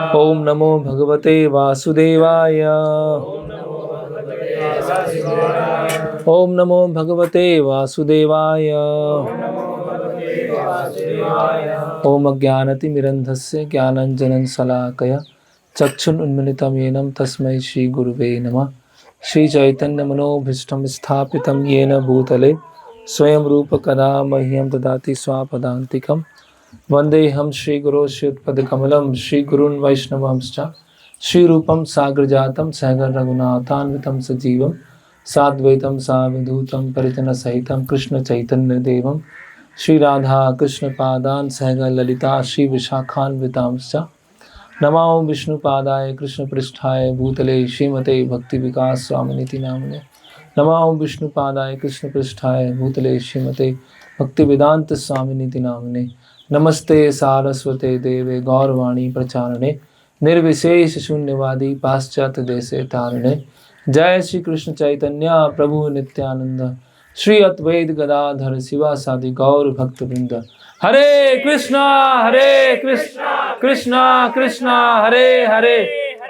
ओम नमो भगवते वासुदेवाय। ओम नमो भगवते वासुदेवाय। ओम अज्ञानतिमिरन्धस्य ज्ञानाञ्जनं शलाकया चक्षुरुन्मिलितं येन तस्मै श्री गुरुवे नमः। श्री चैतन्य मनोभीष्टं स्थापितं येन भूतले स्वयं रूप कदा मह्यं ददाति स्वापदान्तिकं। वन्देऽहं श्रीगुरो श्रीयुतपदकमलं श्रीगुरून् वैष्णवांश्च श्रीरूपं साग्रजातं सहगण रघुनाथान्वितं सजीवं साद्वैतं सावधूतं परिजनसहितं कृष्ण चैतन्य देवं श्री राधा कृष्ण पादान् सहगण ललिता श्री विशाखान्वितांश्च नमामि विष्णुपादाय कृष्ण पृष्ठाय भूतले श्रीमते भक्ति विकास स्वामिनिति नामिने। नमामि विष्णुपादाय कृष्ण पृष्ठाय भूतले श्रीमते भक्ति वेदांत स्वामिनिति नामिने। नमस्ते सारस्वते देवे गौरवाणी प्रचारणे निर्विशेष शून्यवादी पाश्चात्य देशे तारिणे। जय श्री कृष्ण चैतन्य प्रभु नित्यानंद श्री अद्वैत गदाधर शिवासादि गौर भक्त वृंद। हरे कृष्णा कृष्णा कृष्णा हरे हरे,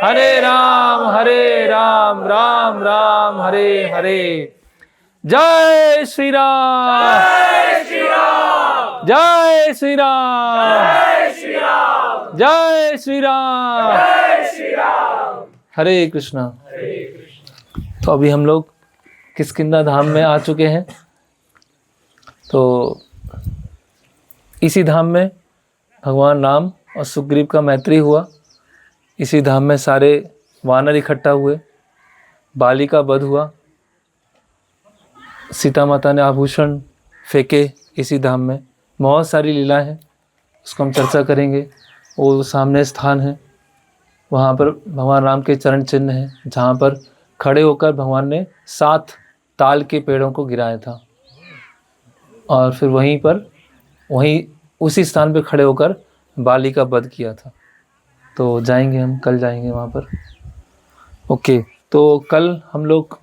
हरे राम राम राम हरे हरे। जय श्री राम, जय श्री राम, जय श्री राम, जय श्री राम, जय श्री राम, जय श्री राम। हरे कृष्णा। तो अभी हम लोग किष्किंधा धाम में आ चुके हैं। तो इसी धाम में भगवान राम और सुग्रीव का मैत्री हुआ। इसी धाम में सारे वानर इकट्ठा हुए, बाली का वध हुआ, सीता माता ने आभूषण फेंके इसी धाम में। बहुत सारी लीला है, उसको हम चर्चा करेंगे। वो सामने स्थान है, वहाँ पर भगवान राम के चरण चिन्ह हैं, जहाँ पर खड़े होकर भगवान ने 7 ताल के पेड़ों को गिराया था और फिर वहीं उसी स्थान पर खड़े होकर बाली का वध किया था। तो जाएंगे हम, कल जाएंगे वहाँ पर। ओके, तो कल हम लोग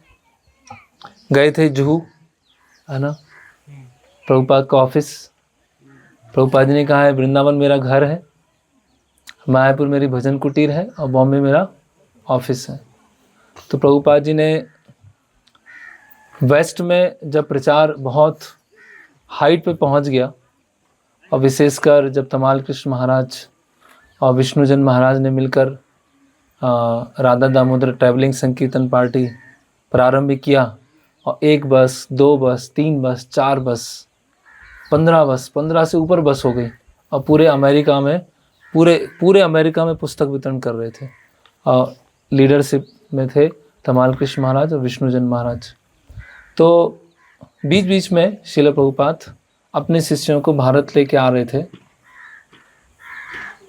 गए थे जुहू, है ना, प्रभुपाद का ऑफिस। प्रभुपाद जी ने कहा है वृंदावन मेरा घर है, मायापुर मेरी भजन कुटीर है और बॉम्बे मेरा ऑफिस है। तो प्रभुपाद जी ने वेस्ट में जब प्रचार बहुत हाइट पे पहुंच गया और विशेषकर जब तमाल कृष्ण महाराज और विष्णुजन महाराज ने मिलकर राधा दामोदर ट्रैवलिंग संकीर्तन पार्टी प्रारंभ किया और 1 बस, 2 बस, 3 बस, 4 बस, 15 बस, 15 से ऊपर बस हो गई और पूरे अमेरिका में पुस्तक वितरण कर रहे थे। और लीडरशिप में थे तमाल कृष्ण महाराज और विष्णुजन महाराज। तो बीच बीच में श्रील प्रभुपाद अपने शिष्यों को भारत लेके आ रहे थे।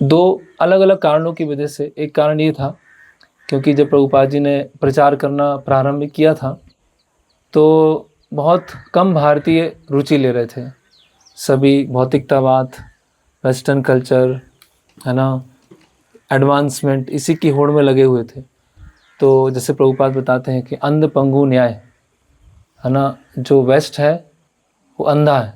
2 अलग अलग कारणों की वजह से। एक कारण ये था क्योंकि जब प्रभुपाद जी ने प्रचार करना प्रारंभ किया था तो बहुत कम भारतीय रुचि ले रहे थे। सभी भौतिकतावाद, वेस्टर्न कल्चर, है ना, एडवांसमेंट, इसी की होड़ में लगे हुए थे। तो जैसे प्रभुपाद बताते हैं कि अंध पंगु न्याय, है ना, जो वेस्ट है वो अंधा है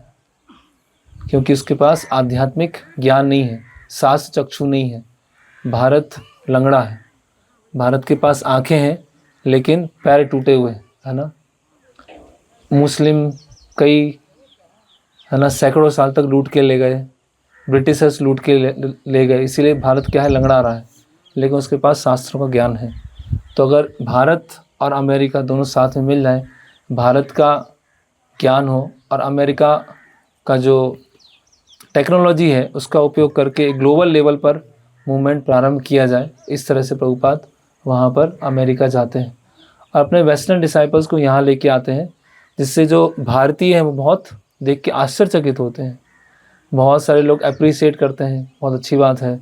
क्योंकि उसके पास आध्यात्मिक ज्ञान नहीं है, शास्त्र चक्षु नहीं है। भारत लंगड़ा है, भारत के पास आंखें हैं लेकिन पैर टूटे हुए हैं, है ना। मुस्लिम कई, है ना, सैकड़ों साल तक लूट के ले गए, ब्रिटिशर्स लूट के ले गए, इसीलिए भारत क्या है, लंगड़ा रहा है, लेकिन उसके पास शास्त्रों का ज्ञान है। तो अगर भारत और अमेरिका दोनों साथ में मिल जाए, भारत का ज्ञान हो और अमेरिका का जो टेक्नोलॉजी है उसका उपयोग करके ग्लोबल लेवल पर मूवमेंट प्रारंभ किया जाए, इस तरह से प्रभुपाद वहाँ पर अमेरिका जाते हैं और अपने वेस्टर्न डिसाइपल्स को यहाँ लेके आते हैं, जिससे जो भारतीय हैं वो बहुत देख के आश्चर्यचकित होते हैं। बहुत सारे लोग अप्रिशिएट करते हैं, बहुत अच्छी बात है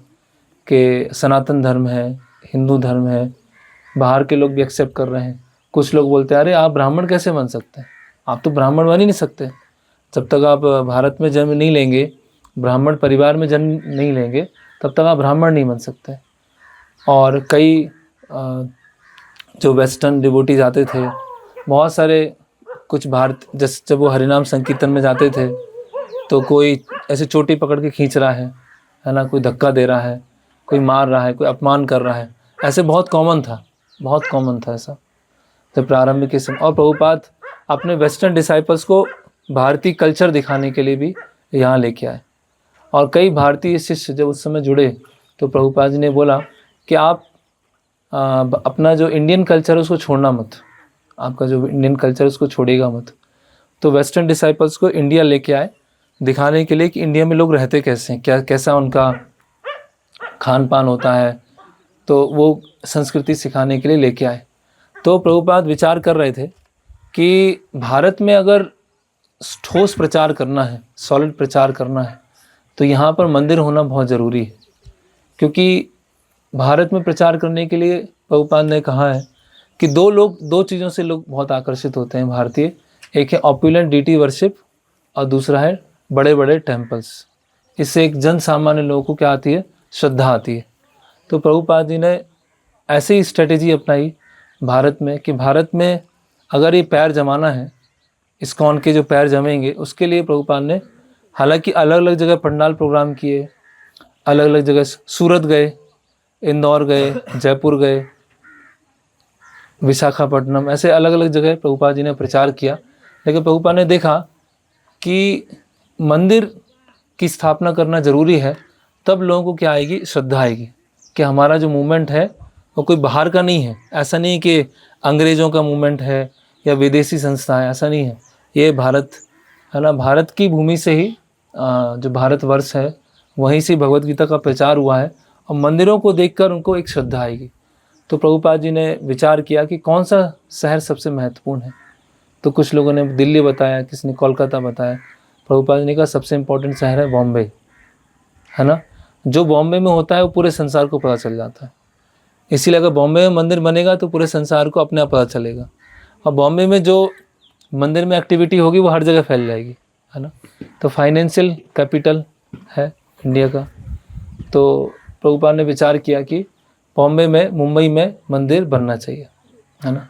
कि सनातन धर्म है, हिंदू धर्म है, बाहर के लोग भी एक्सेप्ट कर रहे हैं। कुछ लोग बोलते हैं अरे आप ब्राह्मण कैसे बन सकते हैं, आप तो ब्राह्मण बन ही नहीं सकते। जब तक आप भारत में जन्म नहीं लेंगे, ब्राह्मण परिवार में जन्म नहीं लेंगे, तब तक आप ब्राह्मण नहीं बन सकते। और कई जो वेस्टर्न डिवोटीज आते थे, बहुत सारे कुछ जैसे जब वो हरिनाम संकीर्तन में जाते थे तो कोई ऐसे चोटी पकड़ के खींच रहा है ना, कोई धक्का दे रहा है, कोई मार रहा है, कोई अपमान कर रहा है, ऐसे बहुत कॉमन था ऐसा जब प्रारंभिक के समय। और प्रभुपाद अपने वेस्टर्न डिसाइपल्स को भारतीय कल्चर दिखाने के लिए भी यहाँ लेके आए। और कई भारतीय शिष्य जब उस समय जुड़े तो प्रभुपाद जी ने बोला कि आप अपना जो इंडियन कल्चर है उसको छोड़ना मत, आपका जो इंडियन कल्चर है उसको छोड़ेगा मत। तो वेस्टर्न डिसाइपल्स को इंडिया लेके आए दिखाने के लिए कि इंडिया में लोग रहते कैसे हैं, कैसा उनका खान पान होता है, तो वो संस्कृति सिखाने के लिए लेके आए। तो प्रभुपाद विचार कर रहे थे कि भारत में अगर ठोस प्रचार करना है, सॉलिड प्रचार करना है, तो यहाँ पर मंदिर होना बहुत ज़रूरी है। क्योंकि भारत में प्रचार करने के लिए प्रभुपाद ने कहा है कि दो चीज़ों से लोग बहुत आकर्षित होते हैं भारतीय। एक है ऑपुलेंट डीटी वर्शिप और दूसरा है बड़े बड़े टेम्पल्स। इससे एक जन सामान्य लोगों को क्या आती है, श्रद्धा आती है। तो प्रभुपाद जी ने ऐसे ही स्ट्रेटेजी अपनाई भारत में कि भारत में अगर ये पैर जमाना है, इस्कॉन के जो पैर जमेंगे, उसके लिए प्रभुपाद ने हालांकि अलग अलग जगह पंडाल प्रोग्राम किए, अलग अलग जगह सूरत गए, इंदौर गए, जयपुर गए, विशाखापट्टनम, ऐसे अलग अलग जगह प्रभुपाद जी ने प्रचार किया। लेकिन प्रभुपाद ने देखा कि मंदिर की स्थापना करना ज़रूरी है, तब लोगों को क्या आएगी, श्रद्धा आएगी कि हमारा जो मूवमेंट है वो कोई बाहर का नहीं है। ऐसा नहीं कि अंग्रेज़ों का मूवमेंट है या विदेशी संस्था है, ऐसा नहीं है। ये भारत है ना, भारत की भूमि से ही जो भारतवर्ष है वहीं से भगवत गीता का प्रचार हुआ है, और मंदिरों को देखकर उनको एक श्रद्धा आएगी। तो प्रभुपाद जी ने विचार किया कि कौन सा शहर सबसे महत्वपूर्ण है। तो कुछ लोगों ने दिल्ली बताया, किसी ने कोलकाता बताया। प्रभुपाद जी ने कहा सबसे इम्पोर्टेंट शहर है बॉम्बे, है ना। जो बॉम्बे में होता है वो पूरे संसार को पता चल जाता है। इसीलिए अगर बॉम्बे में मंदिर बनेगा तो पूरे संसार को अपने आप पता चलेगा, और बॉम्बे में जो मंदिर में एक्टिविटी होगी वो हर जगह फैल जाएगी, है ना। तो फाइनेंशियल कैपिटल है इंडिया का। तो प्रभुपाद ने विचार किया कि बॉम्बे में, मुंबई में मंदिर बनना चाहिए, है ना।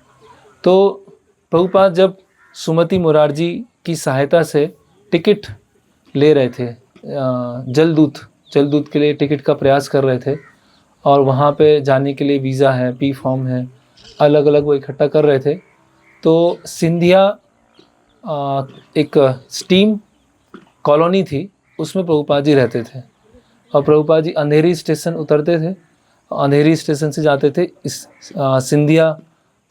तो प्रभुपाद जब सुमति मुरारजी की सहायता से टिकट ले रहे थे, जलदूत के लिए टिकट का प्रयास कर रहे थे, और वहाँ पे जाने के लिए वीज़ा है, पी फॉर्म है, अलग अलग वो इकट्ठा कर रहे थे। तो सिंधिया एक स्टीम कॉलोनी थी, उसमें प्रभुपाद जी रहते थे, और प्रभुपाद जी अंधेरी स्टेशन उतरते थे, अंधेरी स्टेशन से जाते थे इस सिंधिया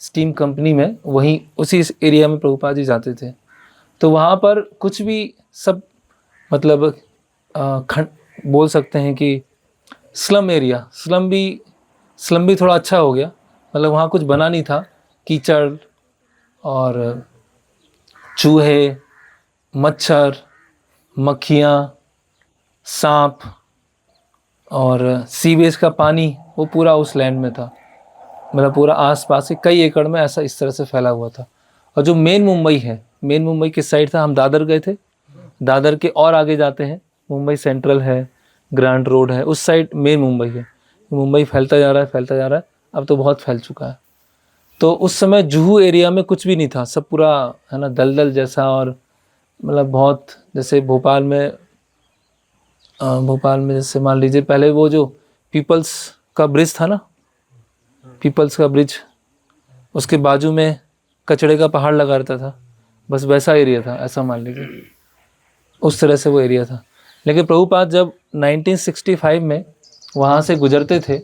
स्टीम कंपनी में, वहीं उसी एरिया में प्रभुपाद जी जाते थे। तो वहाँ पर कुछ भी सब मतलब बोल सकते हैं कि स्लम एरिया, स्लम भी थोड़ा अच्छा हो गया, मतलब वहाँ कुछ बना नहीं था। कीचड़ और चूहे, मच्छर, मक्खियाँ, सांप और सीवेज का पानी, वो पूरा उस लैंड में था। मतलब पूरा आसपास के कई एकड़ में ऐसा इस तरह से फैला हुआ था। और जो मेन मुंबई है, मेन मुंबई किस साइड था, हम दादर गए थे, दादर के और आगे जाते हैं मुंबई सेंट्रल है, ग्रांड रोड है, उस साइड मेन मुंबई है। मुंबई फैलता जा रहा है, अब तो बहुत फैल चुका है। तो उस समय जुहू एरिया में कुछ भी नहीं था, सब पूरा है ना दलदल जैसा, और मतलब बहुत, जैसे भोपाल में जैसे मान लीजिए पहले वो जो पीपल्स का ब्रिज था ना, पीपल्स का ब्रिज, उसके बाजू में कचड़े का पहाड़ लगा रहता था, बस वैसा एरिया था, ऐसा मान लीजिए, उस तरह से वो एरिया था। लेकिन प्रभुपाद जब 1965 में वहाँ से गुजरते थे,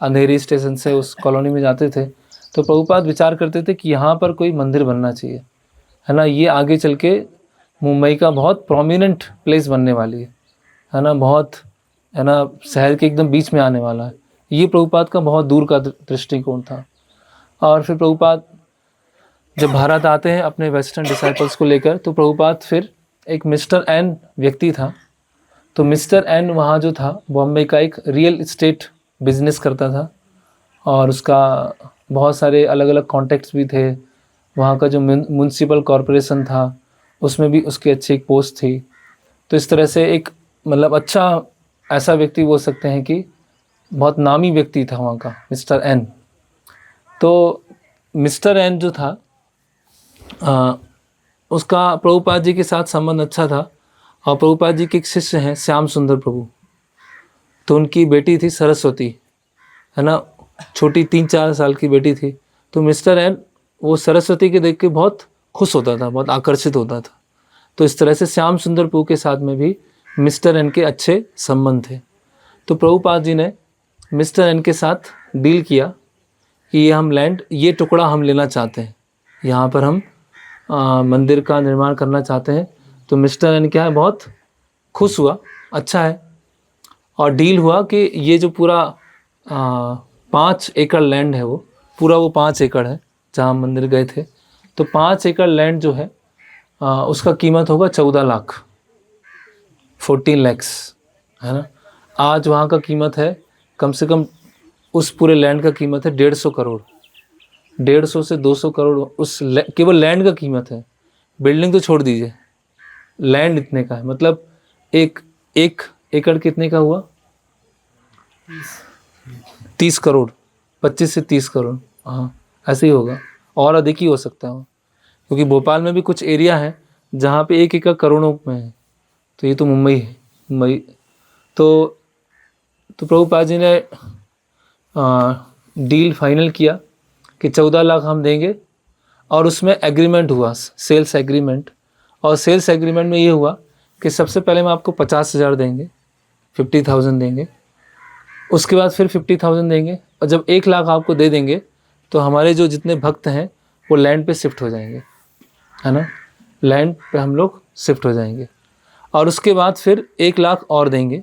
अंधेरी स्टेशन से उस कॉलोनी में जाते थे, तो प्रभुपाद विचार करते थे कि यहाँ पर कोई मंदिर बनना चाहिए, है ना। ये आगे चल के मुंबई का बहुत प्रोमिनेंट प्लेस बनने वाली है ना, बहुत, है ना, शहर के एकदम बीच में आने वाला है। ये प्रभुपाद का बहुत दूर का दृष्टिकोण था। और फिर प्रभुपाद जब भारत आते हैं अपने वेस्टर्न डिसाइपल्स को लेकर, तो प्रभुपाद फिर एक मिस्टर एन व्यक्ति था। तो मिस्टर एन वहाँ जो था बॉम्बे का एक रियल इस्टेट बिजनेस करता था, और उसका बहुत सारे अलग अलग कॉन्टेक्ट्स भी थे। वहाँ का जो म्यूनसिपल कॉरपोरेशन था उसमें भी उसकी अच्छी एक पोस्ट थी। तो इस तरह से एक मतलब अच्छा ऐसा व्यक्ति बोल सकते हैं कि बहुत नामी व्यक्ति था वहाँ का मिस्टर एन। तो मिस्टर एन जो था उसका प्रभुपाद जी के साथ संबंध अच्छा था, और प्रभुपाद जी के एक शिष्य हैं श्याम सुंदर प्रभु। तो उनकी बेटी थी सरस्वती, है ना, छोटी 3-4 साल की बेटी थी। तो मिस्टर एन वो सरस्वती के देख के बहुत खुश होता था, बहुत आकर्षित होता था। तो इस तरह से श्याम सुंदर प्रभु के साथ में भी मिस्टर एन के अच्छे संबंध थे। तो प्रभुपाद जी ने मिस्टर एन के साथ डील किया कि ये हम लैंड, ये टुकड़ा हम लेना चाहते हैं, यहाँ पर हम मंदिर का निर्माण करना चाहते हैं। तो मिस्टर एन क्या है, बहुत खुश हुआ, अच्छा है। और डील हुआ कि ये जो पूरा 5 एकड़ लैंड है, वो पूरा वो 5 एकड़ है जहाँ हम मंदिर गए थे। तो 5 एकड़ लैंड जो है उसका कीमत होगा 14 लाख, 14 लैक्स, है ना। आज वहाँ का कीमत है कम से कम, उस पूरे लैंड का कीमत है 150 करोड़, 150 से 200 करोड़ उस केवल लैंड का कीमत है। बिल्डिंग तो छोड़ दीजिए, लैंड इतने का है। मतलब एक एकड़ कितने का हुआ, 30 करोड़, 25 से 30 करोड़, हाँ ऐसे ही होगा, और अधिक ही हो सकता है, क्योंकि भोपाल में भी कुछ एरिया है जहाँ पे 1 एकड़ करोड़ों में है। तो ये तो मुंबई है, मुंबई। तो प्रभुपाद जी ने डील फाइनल किया कि 14 लाख हम देंगे, और उसमें एग्रीमेंट हुआ, सेल्स एग्रीमेंट। और सेल्स एग्रीमेंट में ये हुआ कि सबसे पहले हम आपको 50,000 देंगे, 50,000 देंगे, उसके बाद फिर 50,000 देंगे, और जब 1 लाख आपको दे देंगे तो हमारे जो जितने भक्त हैं वो लैंड पे शिफ्ट हो जाएंगे, है ना, लैंड पे हम लोग शिफ्ट हो जाएंगे। और उसके बाद फिर 1 लाख और देंगे,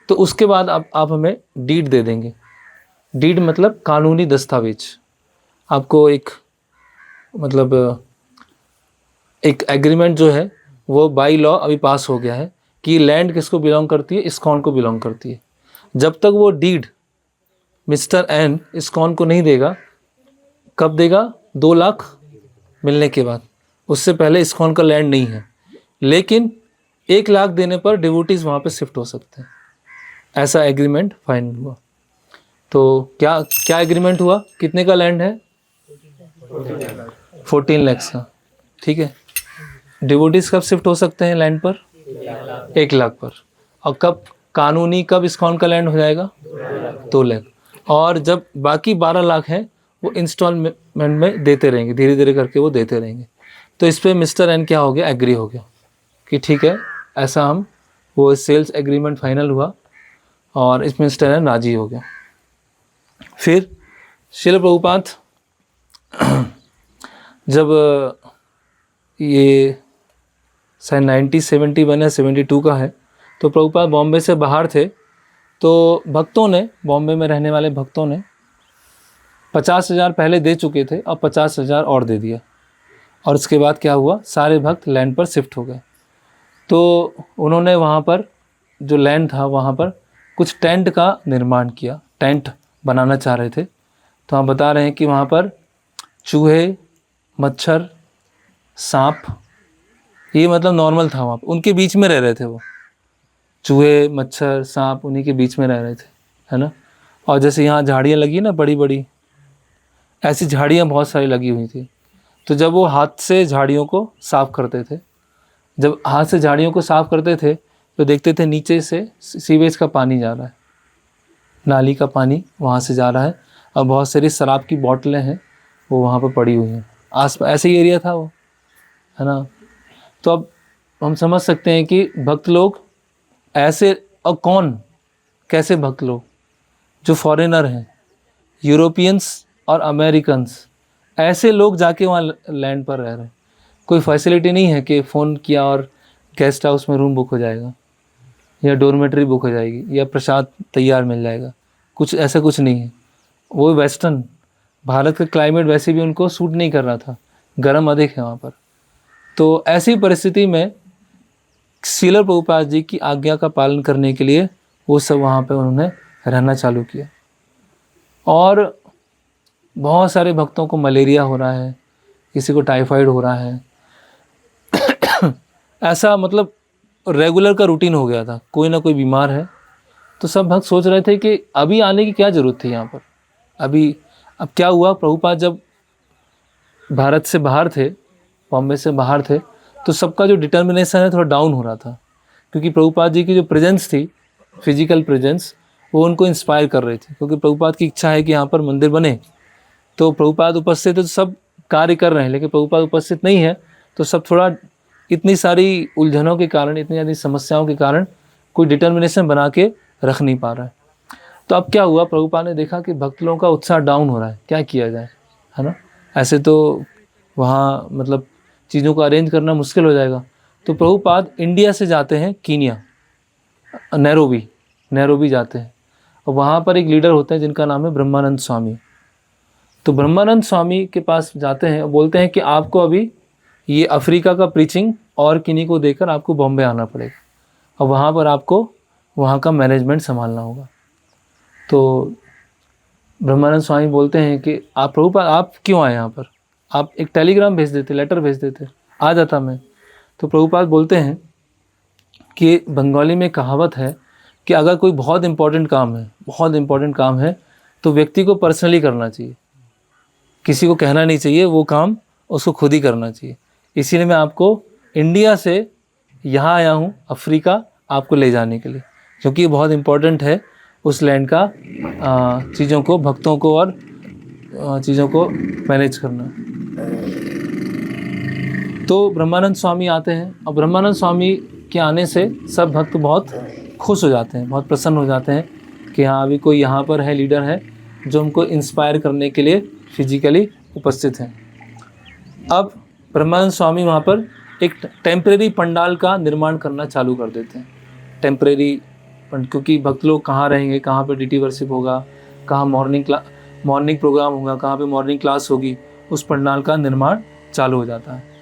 तो उसके बाद आप हमें डीड दे देंगे। डीड मतलब कानूनी दस्तावेज। आपको एक मतलब एक एग्रीमेंट जो है वो बाई लॉ अभी पास हो गया है कि लैंड किसको बिलोंग करती है, इस्कॉन को बिलोंग करती है। जब तक वो डीड मिस्टर एन इस्कॉन को नहीं देगा, कब देगा, 2 लाख मिलने के बाद, उससे पहले इस्कॉन का लैंड नहीं है। लेकिन 1 लाख देने पर डिवोटीज वहाँ पे शिफ्ट हो सकते हैं। ऐसा एग्रीमेंट फाइनल हुआ। तो क्या एग्रीमेंट हुआ, कितने का लैंड है, 14 लैक्स का, ठीक है। डिवोटीज कब शिफ्ट हो सकते हैं लैंड पर, 1 लाख पर। और कब इस्कॉन का लैंड हो जाएगा, 2 लाख। और जब बाकी 12 लाख हैं वो इंस्टॉलमेंट में देते रहेंगे, धीरे धीरे करके वो देते रहेंगे। तो इस पर मिस्टर एन क्या हो गया, एग्री हो गया कि ठीक है, ऐसा हम वो सेल्स एग्रीमेंट फाइनल हुआ, और इसमें मिस्टर एन राजी हो गया। फिर श्रील प्रभुपाद जब ये शायद 1971 या 72 का है, तो प्रभुपाद बॉम्बे से बाहर थे। तो भक्तों ने, बॉम्बे में रहने वाले भक्तों ने 50,000 पहले दे चुके थे, अब 50,000 और दे दिया। और उसके बाद क्या हुआ, सारे भक्त लैंड पर शिफ्ट हो गए। तो उन्होंने वहाँ पर जो लैंड था वहाँ पर कुछ टेंट का निर्माण किया, टेंट बनाना चाह रहे थे। तो हम बता रहे हैं कि वहाँ पर चूहे, मच्छर, सांप, ये मतलब नॉर्मल था वहाँ पर, उनके बीच में रह रहे थे वो, चूहे, मच्छर, सांप उन्हीं के बीच में रह रहे थे, है ना। और जैसे यहाँ झाड़ियाँ लगी ना बड़ी बड़ी, ऐसी झाड़ियाँ बहुत सारी लगी हुई थी। तो जब वो हाथ से झाड़ियों को साफ़ करते थे, जब हाथ से झाड़ियों को साफ़ करते थे तो देखते थे नीचे से सीवेज का पानी जा रहा है, नाली का पानी वहाँ से जा रहा है, और बहुत सारी शराब की बोतलें हैं वो वहाँ पर पड़ी हुई हैं। ऐसे ही एरिया था वो, है ना। तो अब हम समझ सकते हैं कि भक्त लोग ऐसे, और कैसे भक्त लोग जो फॉरेनर हैं, यूरोपियंस और अमेरिकन्स, ऐसे लोग जाके वहाँ लैंड पर रह रहे हैं। कोई फैसिलिटी नहीं है कि फ़ोन किया और गेस्ट हाउस में रूम बुक हो जाएगा, या डोरमेटरी बुक हो जाएगी, या प्रसाद तैयार मिल जाएगा, कुछ ऐसा कुछ नहीं है। वो वेस्टर्न भारत का क्लाइमेट वैसे भी उनको सूट नहीं कर रहा था, गर्म अधिक है वहाँ पर। तो ऐसी परिस्थिति में श्रील प्रभुपाद जी की आज्ञा का पालन करने के लिए वो सब वहाँ पे उन्होंने रहना चालू किया। और बहुत सारे भक्तों को मलेरिया हो रहा है, किसी को टाइफाइड हो रहा है, ऐसा मतलब रेगुलर का रूटीन हो गया था, कोई ना कोई बीमार है। तो सब भक्त सोच रहे थे कि अभी आने की क्या ज़रूरत थी यहाँ पर, अब क्या हुआ, प्रभुपाद जब भारत से बाहर थे, बॉम्बे से बाहर थे, तो सबका जो डिटर्मिनेशन है थोड़ा डाउन हो रहा था, क्योंकि प्रभुपाद जी की जो प्रेजेंस थी फिजिकल प्रेजेंस, वो उनको इंस्पायर कर रहे थे, क्योंकि प्रभुपाद की इच्छा है कि यहाँ पर मंदिर बने। तो प्रभुपाद उपस्थित है तो सब कार्य कर रहे हैं, लेकिन प्रभुपाद उपस्थित नहीं है तो सब थोड़ा इतनी सारी उलझनों के कारण, इतनी सारी समस्याओं के कारण कोई डिटर्मिनेशन बना के रख नहीं पा रहा है। तो अब क्या हुआ, प्रभुपाद ने देखा कि भक्त लोगों का उत्साह डाउन हो रहा है, क्या किया जाए, है ना। ऐसे तो वहाँ मतलब चीज़ों को अरेंज करना मुश्किल हो जाएगा। तो प्रभुपाद इंडिया से जाते हैं कीनिया, नैरोबी जाते हैं, और वहाँ पर एक लीडर होते हैं जिनका नाम है ब्रह्मानंद स्वामी। तो ब्रह्मानंद स्वामी के पास जाते हैं और बोलते हैं कि आपको अभी ये अफ्रीका का प्रीचिंग और किन्हीं को देकर आपको बॉम्बे आना पड़ेगा, और वहाँ पर आपको वहाँ का मैनेजमेंट संभालना होगा। तो ब्रह्मानंद स्वामी बोलते हैं कि आप प्रभुपाद आप क्यों आए यहाँ पर, आप एक टेलीग्राम भेज देते, लेटर भेज देते, आ जाता मैं। तो प्रभुपाद बोलते हैं कि बंगाली में कहावत है कि अगर कोई बहुत इम्पोर्टेंट काम है तो व्यक्ति को पर्सनली करना चाहिए, किसी को कहना नहीं चाहिए, वो काम उसको खुद ही करना चाहिए। इसीलिए मैं आपको इंडिया से यहाँ आया हूँ अफ्रीका आपको ले जाने के लिए, क्योंकि ये बहुत इम्पोर्टेंट है उस लैंड का चीज़ों को, भक्तों को और चीज़ों को मैनेज करना। तो ब्रह्मानंद स्वामी आते हैं, और ब्रह्मानंद स्वामी के आने से सब भक्त बहुत खुश हो जाते हैं, बहुत प्रसन्न हो जाते हैं कि हाँ अभी कोई यहाँ पर है, लीडर है जो हमको इंस्पायर करने के लिए फिजिकली उपस्थित हैं। अब ब्रह्मानंद स्वामी वहाँ पर एक टेम्परेरी पंडाल का निर्माण करना चालू कर देते हैं। टेम्परेरी, क्योंकि भक्त लोग कहाँ रहेंगे, कहाँ पे डीटी वर्शिप होगा, कहाँ मॉर्निंग प्रोग्राम होगा, कहाँ पे मॉर्निंग क्लास होगी, उस पंडाल का निर्माण चालू हो जाता है।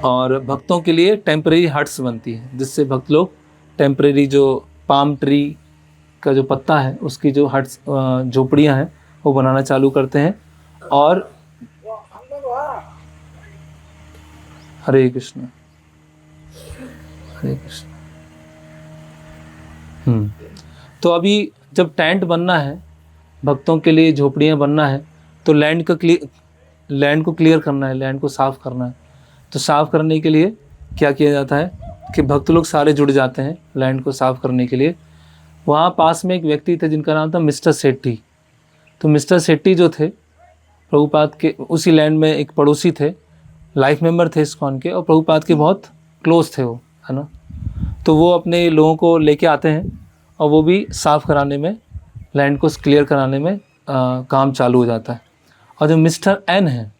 और भक्तों के लिए टेम्परेरी हट्स बनती है, जिससे भक्त लोग टेम्परेरी जो पाम ट्री का जो पत्ता है उसकी जो हट्स, झोपड़ियाँ हैं, वो बनाना चालू करते हैं। और हरे कृष्ण हरे कृष्ण। तो अभी जब टेंट बनना है, भक्तों के लिए झोपड़ियाँ बनना है, तो लैंड को क्लियर करना है, लैंड को साफ़ करना है। तो साफ़ करने के लिए क्या किया जाता है कि भक्त लोग सारे जुड़ जाते हैं लैंड को साफ़ करने के लिए। वहाँ पास में एक व्यक्ति थे जिनका नाम था मिस्टर सेट्टी। तो मिस्टर सेट्टी जो थे प्रभुपाद के उसी लैंड में एक पड़ोसी थे, लाइफ मेंबर थे इस्कॉन के, और प्रभुपाद के बहुत क्लोज थे वो, है ना। तो वो अपने लोगों को लेके आते हैं और वो भी साफ़ कराने में, लैंड को क्लियर कराने में काम चालू हो जाता है। और जो मिस्टर एन है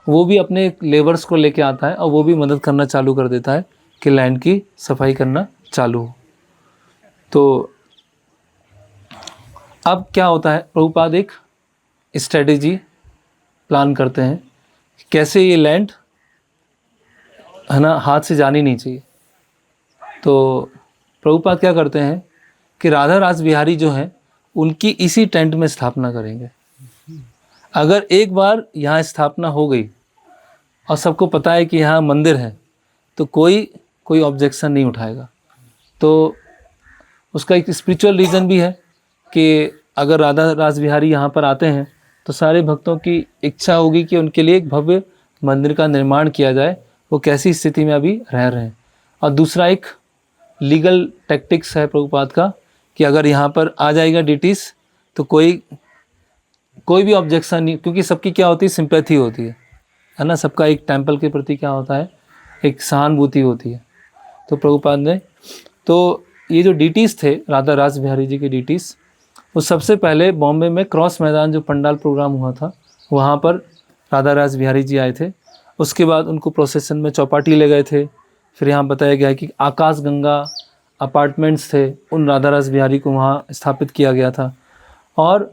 वो भी अपने लेबर्स को लेके आता है और वो भी मदद करना चालू कर देता है कि लैंड की सफाई करना चालू हो। तो अब क्या होता है, प्रभुपाद एक स्ट्रेटेजी प्लान करते हैं कैसे ये लैंड, है ना, हाथ से जानी नहीं चाहिए। तो प्रभुपाद क्या करते हैं कि राधा रास बिहारी जो हैं उनकी इसी टेंट में स्थापना करेंगे। अगर एक बार यहाँ स्थापना हो गई और सबको पता है कि यहाँ मंदिर है तो कोई ऑब्जेक्शन नहीं उठाएगा। तो उसका एक स्पिरिचुअल रीज़न भी है कि अगर राधा रास बिहारी यहाँ पर आते हैं तो सारे भक्तों की इच्छा होगी कि उनके लिए एक भव्य मंदिर का निर्माण किया जाए, वो कैसी स्थिति में अभी रह रहे हैं। और दूसरा एक लीगल टैक्टिक्स है प्रभुपाद का कि अगर यहाँ पर आ जाएगा डिटीज़ तो कोई भी ऑब्जेक्शन नहीं, क्योंकि सबकी क्या होती है, सिंपैथी होती है ना। सबका एक टेंपल के प्रति क्या होता है, एक सहानुभूति होती है। तो प्रभुपाद ने, तो ये जो डीटीज़ थे राधा रास बिहारी जी के डीटीज़, वो सबसे पहले बॉम्बे में क्रॉस मैदान जो पंडाल प्रोग्राम हुआ था वहाँ पर राधा रास बिहारी जी आए थे। उसके बाद उनको प्रोसेसन में चौपाटी ले गए थे। फिर यहाँ बताया गया है कि आकाश गंगा अपार्टमेंट्स थे, उन राधा रास बिहारी को वहाँ स्थापित किया गया था। और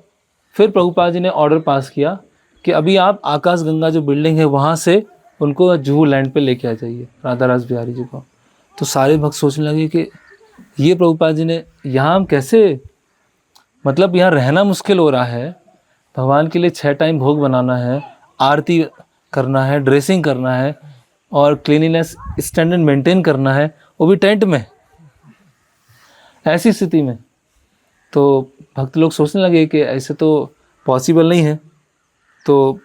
फिर प्रभुपाद जी ने ऑर्डर पास किया कि अभी आप आकाश गंगा जो बिल्डिंग है वहाँ से उनको जुहू लैंड पे लेके आ जाइए राधा रास बिहारी जी को। तो सारे भक्त सोचने लगे कि ये प्रभुपाद जी ने, यहाँ हम कैसे, मतलब यहाँ रहना मुश्किल हो रहा है, भगवान के लिए 6 टाइम भोग बनाना है, आरती करना है, ड्रेसिंग करना है और क्लीनिनेस स्टैंडर्ड मेंटेन करना है, वो भी टेंट में। ऐसी स्थिति में तो भक्त लोग सोचने लगे कि ऐसे तो पॉसिबल नहीं है। तो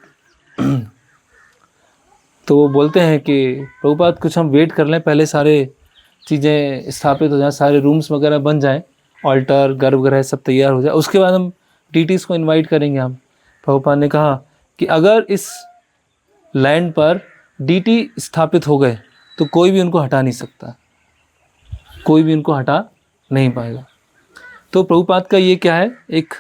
वो बोलते हैं कि प्रभुपाद कुछ हम वेट कर लें, पहले सारे चीज़ें स्थापित हो जाएं, सारे रूम्स वगैरह बन जाएं, ऑल्टर, गर्भगृह सब तैयार हो जाए, उसके बाद हम डीटीज़ को इनवाइट करेंगे हम। प्रभुपाद ने कहा कि अगर इस लैंड पर डीटी स्थापित हो गए तो कोई भी उनको हटा नहीं सकता, कोई भी उनको हटा नहीं पाएगा। तो प्रभुपाद का ये क्या है, एक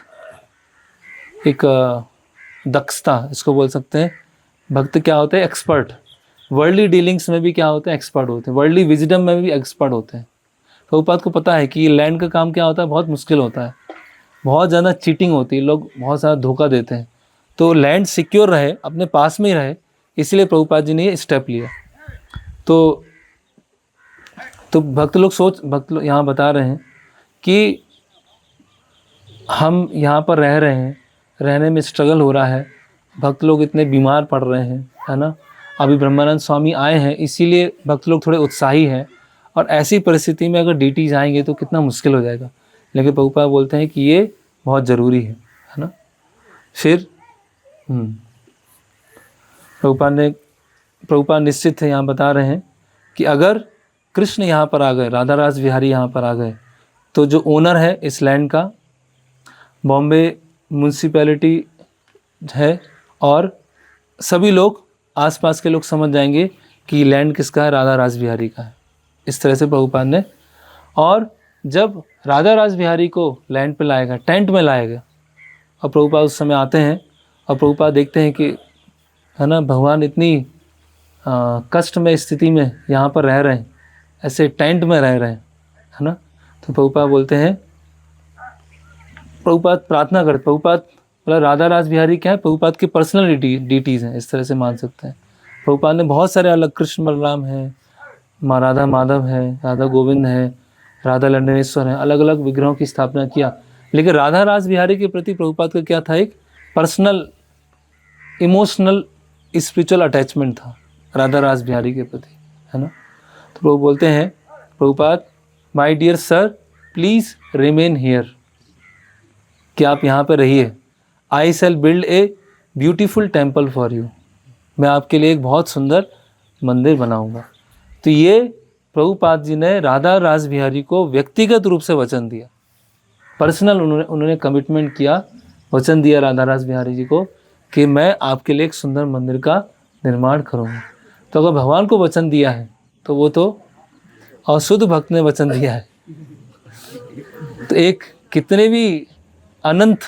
दक्षता इसको बोल सकते हैं। भक्त क्या होते हैं, एक्सपर्ट। वर्ल्डली डीलिंग्स में भी क्या होते हैं, एक्सपर्ट होते हैं। वर्ल्डली विजडम में भी एक्सपर्ट होते हैं। प्रभुपाद को पता है कि ये लैंड का काम क्या होता है, बहुत मुश्किल होता है, बहुत ज़्यादा चीटिंग होती है, लोग बहुत ज़्यादा धोखा देते हैं। तो लैंड सिक्योर रहे, अपने पास में ही रहे, इसलिए प्रभुपाद जी ने ये स्टेप लिया। तो भक्त लोग यहाँ बता रहे हैं कि हम यहाँ पर रह रहे हैं, रहने में स्ट्रगल हो रहा है, भक्त लोग इतने बीमार पड़ रहे हैं, है ना। अभी ब्रह्मानंद स्वामी आए हैं, इसीलिए भक्त लोग थोड़े उत्साही हैं, और ऐसी परिस्थिति में अगर डीटी जाएंगे तो कितना मुश्किल हो जाएगा। लेकिन प्रभुपाद बोलते हैं कि ये बहुत ज़रूरी है ना। फिर प्रभुपाद निश्चित है, यहाँ बता रहे हैं कि अगर कृष्ण यहाँ पर आ गए, राधा रास बिहारी यहाँ पर आ गए, तो जो ओनर है इस लैंड का, बॉम्बे म्यूनसिपैलिटी है, और सभी लोग, आसपास के लोग समझ जाएंगे कि लैंड किसका है, राधा रास बिहारी का है। इस तरह से प्रभुपाद ने, और जब राधा रास बिहारी को लैंड पे लाएगा, टेंट में लाएगा, और प्रभुपाद उस समय आते हैं, और प्रभुपाद देखते हैं कि, है ना, भगवान इतनी कष्ट में स्थिति में यहाँ पर रह रहे हैं, ऐसे टेंट में रह रहे हैं, है ना। तो प्रभुपाद बोलते हैं, प्रभुपाद प्रार्थना करते, प्रभुपाद मतलब राधा रास बिहारी क्या है, प्रभुपाद की पर्सनल डीटीज़ हैं, इस तरह से मान सकते हैं। प्रभुपाद ने बहुत सारे अलग, कृष्ण बलराम है, माँ राधा माधव है, राधा गोविंद है, राधा लंडनेश्वर है, अलग अलग विग्रहों की स्थापना किया। लेकिन राधा रास बिहारी के प्रति प्रभुपाद का क्या था, एक पर्सनल इमोशनल स्पिरिचुअल अटैचमेंट था राधा रास बिहारी के प्रति, है ना। तो प्रभु बोलते हैं, Prabhupada, my dear sir, please remain here, कि आप यहाँ पे रहिए। I shall build a beautiful temple for you, मैं आपके लिए एक बहुत सुंदर मंदिर बनाऊंगा। तो ये प्रभुपाद जी ने राधा रास बिहारी को व्यक्तिगत रूप से वचन दिया, पर्सनल उन्होंने कमिटमेंट किया, वचन दिया राधा रास बिहारी जी को कि मैं आपके लिए एक सुंदर मंदिर का निर्माण करूँगा। तो अगर भगवान को वचन दिया है तो वो तो, और शुद्ध भक्त ने वचन दिया है, तो एक कितने भी अनंत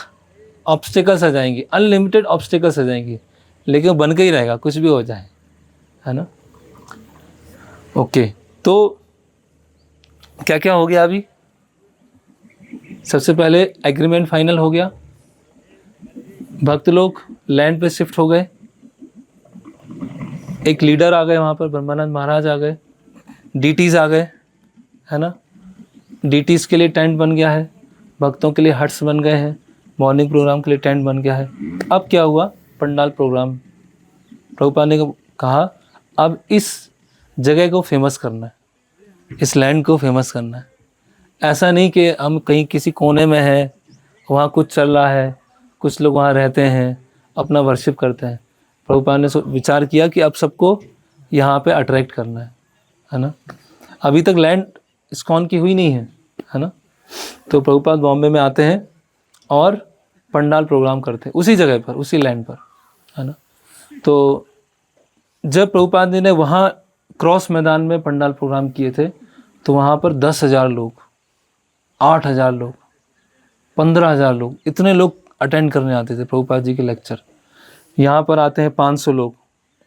ऑब्स्टिकल्स आ जाएंगे, अनलिमिटेड ऑब्स्टिकल्स आ जाएंगे, लेकिन बन के ही रहेगा, कुछ भी हो जाए, है ना। ओके, तो क्या क्या हो गया अभी। सबसे पहले एग्रीमेंट फाइनल हो गया, भक्त लोग लैंड पे शिफ्ट हो गए, एक लीडर आ गए वहाँ पर, ब्रह्मानंद महाराज आ गए, डीटीज़ आ गए, है ना। डीटीज़ के लिए टेंट बन गया है, भक्तों के लिए हट्स बन गए हैं, मॉर्निंग प्रोग्राम के लिए टेंट बन गया है। अब क्या हुआ, पंडाल प्रोग्राम। प्रभुपाद ने कहा अब इस जगह को फेमस करना है, इस लैंड को फेमस करना है। ऐसा नहीं कि हम कहीं किसी कोने में हैं, वहाँ कुछ चल रहा है, कुछ लोग वहाँ रहते हैं, अपना वर्शिप करते हैं। प्रभुपाद ने विचार किया कि अब सबको यहाँ पे अट्रैक्ट करना है ना। अभी तक लैंड इस्कॉन की हुई नहीं है ना। तो प्रभुपाद बॉम्बे में आते हैं और पंडाल प्रोग्राम करते हैं उसी जगह पर, उसी लैंड पर, है ना। तो जब प्रभुपाद जी ने वहाँ क्रॉस मैदान में पंडाल प्रोग्राम किए थे, तो वहाँ पर 10,000 लोग, 8,000 लोग, 15,000 लोग, इतने लोग अटेंड करने आते थे प्रभुपाद जी के लेक्चर। यहाँ पर आते हैं 500 लोग,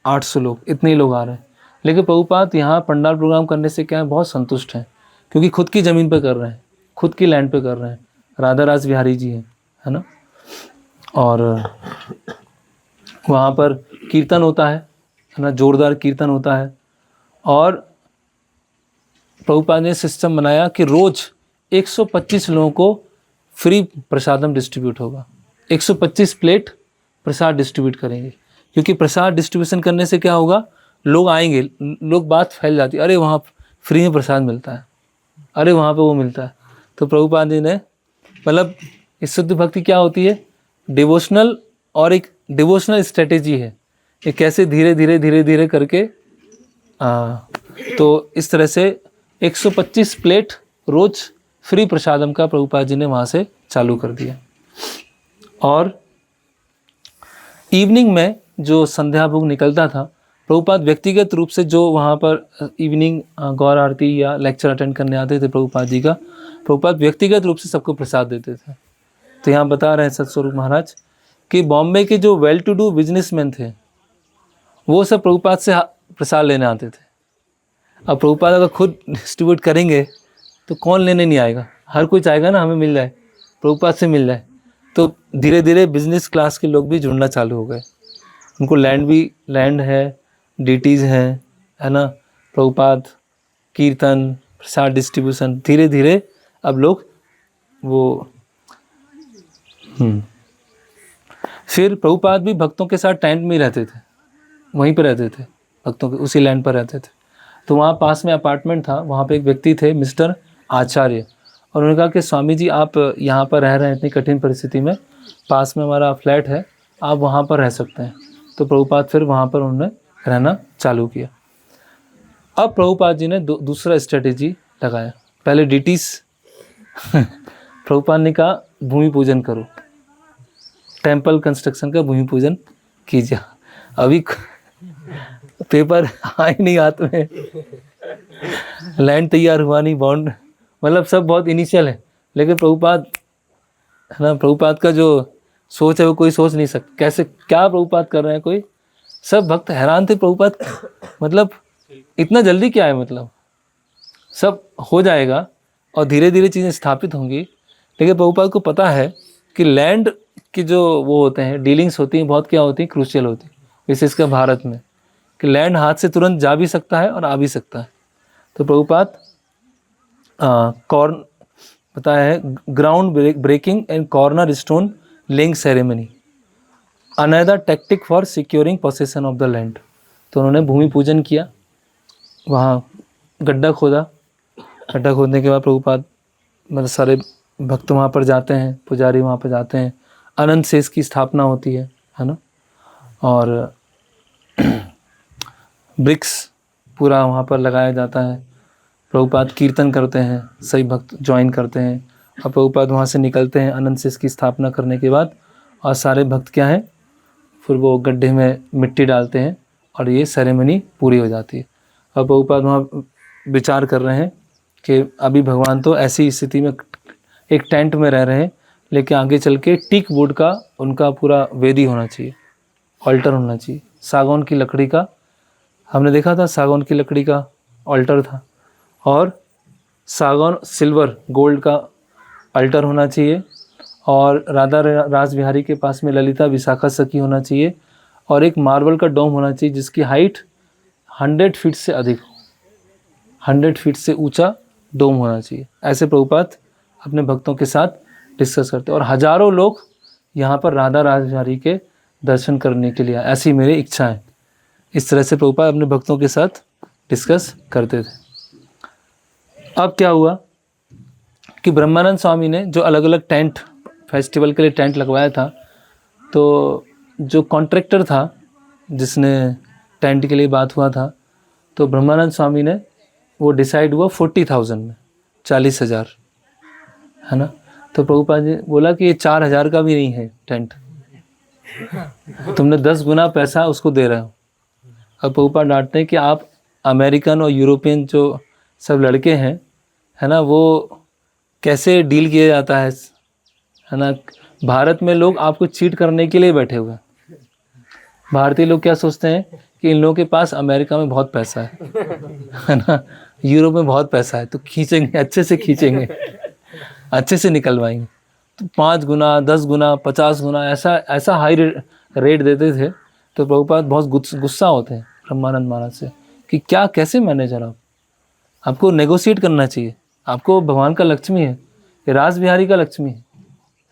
800 लोग, इतने ही लोग आ रहे हैं। लेकिन प्रभुपाद यहाँ पंडाल प्रोग्राम करने से क्या है, बहुत संतुष्ट हैं, क्योंकि खुद की ज़मीन पे कर रहे हैं, खुद की लैंड पे कर रहे हैं, राधा रास बिहारी जी हैं, है ना। और वहाँ पर कीर्तन होता है ना, जोरदार कीर्तन होता है। और प्रभुपाद ने सिस्टम बनाया कि रोज़ 125 लोगों को फ्री प्रसादम डिस्ट्रीब्यूट होगा, 125 प्लेट प्रसाद डिस्ट्रीब्यूट करेंगे। क्योंकि प्रसाद डिस्ट्रीब्यूशन करने से क्या होगा, लोग आएंगे, लोग बात फैल जाती है, अरे वहाँ फ्री में प्रसाद मिलता है, अरे वहाँ पे वो मिलता है। तो प्रभुपाद जी ने, मतलब इस शुद्ध भक्ति क्या होती है, डिवोशनल, और एक डिवोशनल स्ट्रेटेजी है, ये कैसे धीरे धीरे धीरे धीरे करके तो इस तरह से 125 प्लेट रोज फ्री प्रसादम का प्रभुपाद जी ने वहाँ से चालू कर दिया। और इवनिंग में जो संध्या भोग निकलता था, प्रभुपाद व्यक्तिगत रूप से जो वहाँ पर इवनिंग गौर आरती या लेक्चर अटेंड करने आते थे प्रभुपाद जी का, प्रभुपाद व्यक्तिगत रूप से सबको प्रसाद देते थे। तो यहाँ बता रहे हैं सतस्वरूप महाराज कि बॉम्बे के जो वेल टू डू बिजनेसमैन थे वो सब प्रभुपाद से प्रसाद लेने आते थे। अब प्रभुपाद अगर खुद डिस्ट्रीब्यूट करेंगे तो कौन लेने नहीं आएगा, हर कोई चाहेगा ना हमें मिल जाए, प्रभुपाद से मिल जाए। तो धीरे धीरे बिजनेस क्लास के लोग भी जुड़ना चालू हो गए, उनको लैंड है, डीटीज़ हैं, है ना, प्रभुपाद कीर्तन प्रसाद डिस्ट्रीब्यूशन, धीरे धीरे अब लोग वो फिर प्रभुपाद भी भक्तों के साथ टेंट में ही रहते थे, वहीं पर रहते थे, भक्तों के उसी लैंड पर रहते थे। तो वहाँ पास में अपार्टमेंट था, वहाँ पे एक व्यक्ति थे मिस्टर आचार्य, और उन्होंने कहा कि स्वामी जी आप यहाँ पर रह रहे हैं इतनी कठिन परिस्थिति में, पास में हमारा फ्लैट है, आप वहाँ पर रह सकते हैं। तो प्रभुपाद फिर वहाँ पर उन्होंने रहना चालू किया। अब प्रभुपाद जी ने दूसरा स्ट्रेटेजी लगाया। पहले डीटीज प्रभुपाद ने कहा भूमि पूजन करो, टेम्पल कंस्ट्रक्शन का भूमि पूजन कीजिए। अभी पेपर आए नहीं हाथ में, लैंड तैयार हुआ नहीं, बॉन्ड, मतलब सब बहुत इनिशियल है, लेकिन प्रभुपाद है ना, प्रभुपाद का जो सोच है वो कोई सोच नहीं सकता, कैसे क्या प्रभुपाद कर रहे हैं। कोई सब भक्त हैरान थे, प्रभुपाद मतलब इतना जल्दी क्या है, मतलब सब हो जाएगा और धीरे धीरे चीज़ें स्थापित होंगी। लेकिन प्रभुपाद को पता है कि लैंड की जो वो होते हैं डीलिंग्स होती हैं, बहुत क्या होती हैं, क्रूशियल होती है, विशेषकर भारत में, कि लैंड हाथ से तुरंत जा भी सकता है और आ भी सकता है। तो प्रभुपाद कॉर्न बताया है, ground breaking and corner stone laying ceremony, another tactic for securing possession of the land. तो उन्होंने भूमि पूजन किया, वहाँ गड्ढा खोदा, गड्ढा खोदने के बाद प्रभुपाद मतलब सारे भक्त वहाँ पर जाते हैं, पुजारी वहाँ पर जाते हैं, अनंत शेष की स्थापना होती है ना, और ब्रिक्स पूरा वहाँ पर लगाया जाता है। प्रभुपाद कीर्तन करते हैं, सभी भक्त ज्वाइन करते हैं, और प्रभुपाद वहाँ से निकलते हैं अनंत शेष की स्थापना करने के बाद, और सारे भक्त क्या हैं फिर वो गड्ढे में मिट्टी डालते हैं और ये सेरेमनी पूरी हो जाती है। और प्रभुपाद वहाँ विचार कर रहे हैं कि अभी भगवान तो ऐसी स्थिति में एक टेंट में रह रहे हैं, लेकिन आगे चल के टीक वुड का उनका पूरा वेदी होना चाहिए, ऑल्टर होना चाहिए, सागौन की लकड़ी का, हमने देखा था सागौन की लकड़ी का ऑल्टर था, और सागौन सिल्वर गोल्ड का अल्टर होना चाहिए, और राधा रास बिहारी के पास में ललिता विशाखा सखी होना चाहिए, और एक मार्बल का डोम होना चाहिए जिसकी हाइट 100 फीट से अधिक हो, 100 फीट से ऊंचा डोम होना चाहिए। ऐसे प्रभुपाद अपने भक्तों के साथ डिस्कस करते, और हजारों लोग यहाँ पर राधा रास बिहारी के दर्शन करने के लिए, ऐसी मेरी इच्छा है। इस तरह से प्रभुपाद अपने भक्तों के साथ डिस्कस करते थे। अब क्या हुआ कि ब्रह्मानंद स्वामी ने जो अलग अलग टेंट फेस्टिवल के लिए टेंट लगवाया था, तो जो कॉन्ट्रैक्टर था जिसने टेंट के लिए बात हुआ था, तो ब्रह्मानंद स्वामी ने वो डिसाइड हुआ 40,000 में, 40,000 है ना। तो प्रभुपाद जी बोला कि ये 4,000 का भी नहीं है टेंट, तुमने 10 गुना पैसा उसको दे रहे हो। अब प्रभुपाद डांटते हैं कि आप अमेरिकन और यूरोपियन जो सब लड़के हैं, है ना, वो कैसे डील किया जाता है ना। भारत में लोग आपको चीट करने के लिए बैठे हुए हैं। भारतीय लोग क्या सोचते हैं कि इन लोगों के पास अमेरिका में बहुत पैसा है ना, यूरोप में बहुत पैसा है, तो खींचेंगे, अच्छे से खींचेंगे, अच्छे से निकलवाएंगे। तो 5 गुना 10 गुना 50 गुना ऐसा हाई रेट देते थे। तो प्रभुपाद बहुत गुस्सा होते हैं ब्रह्मानंद महाराज से कि क्या, कैसे मैनेजर आपको नेगोशिएट करना चाहिए, आपको भगवान का लक्ष्मी है, रास बिहारी का लक्ष्मी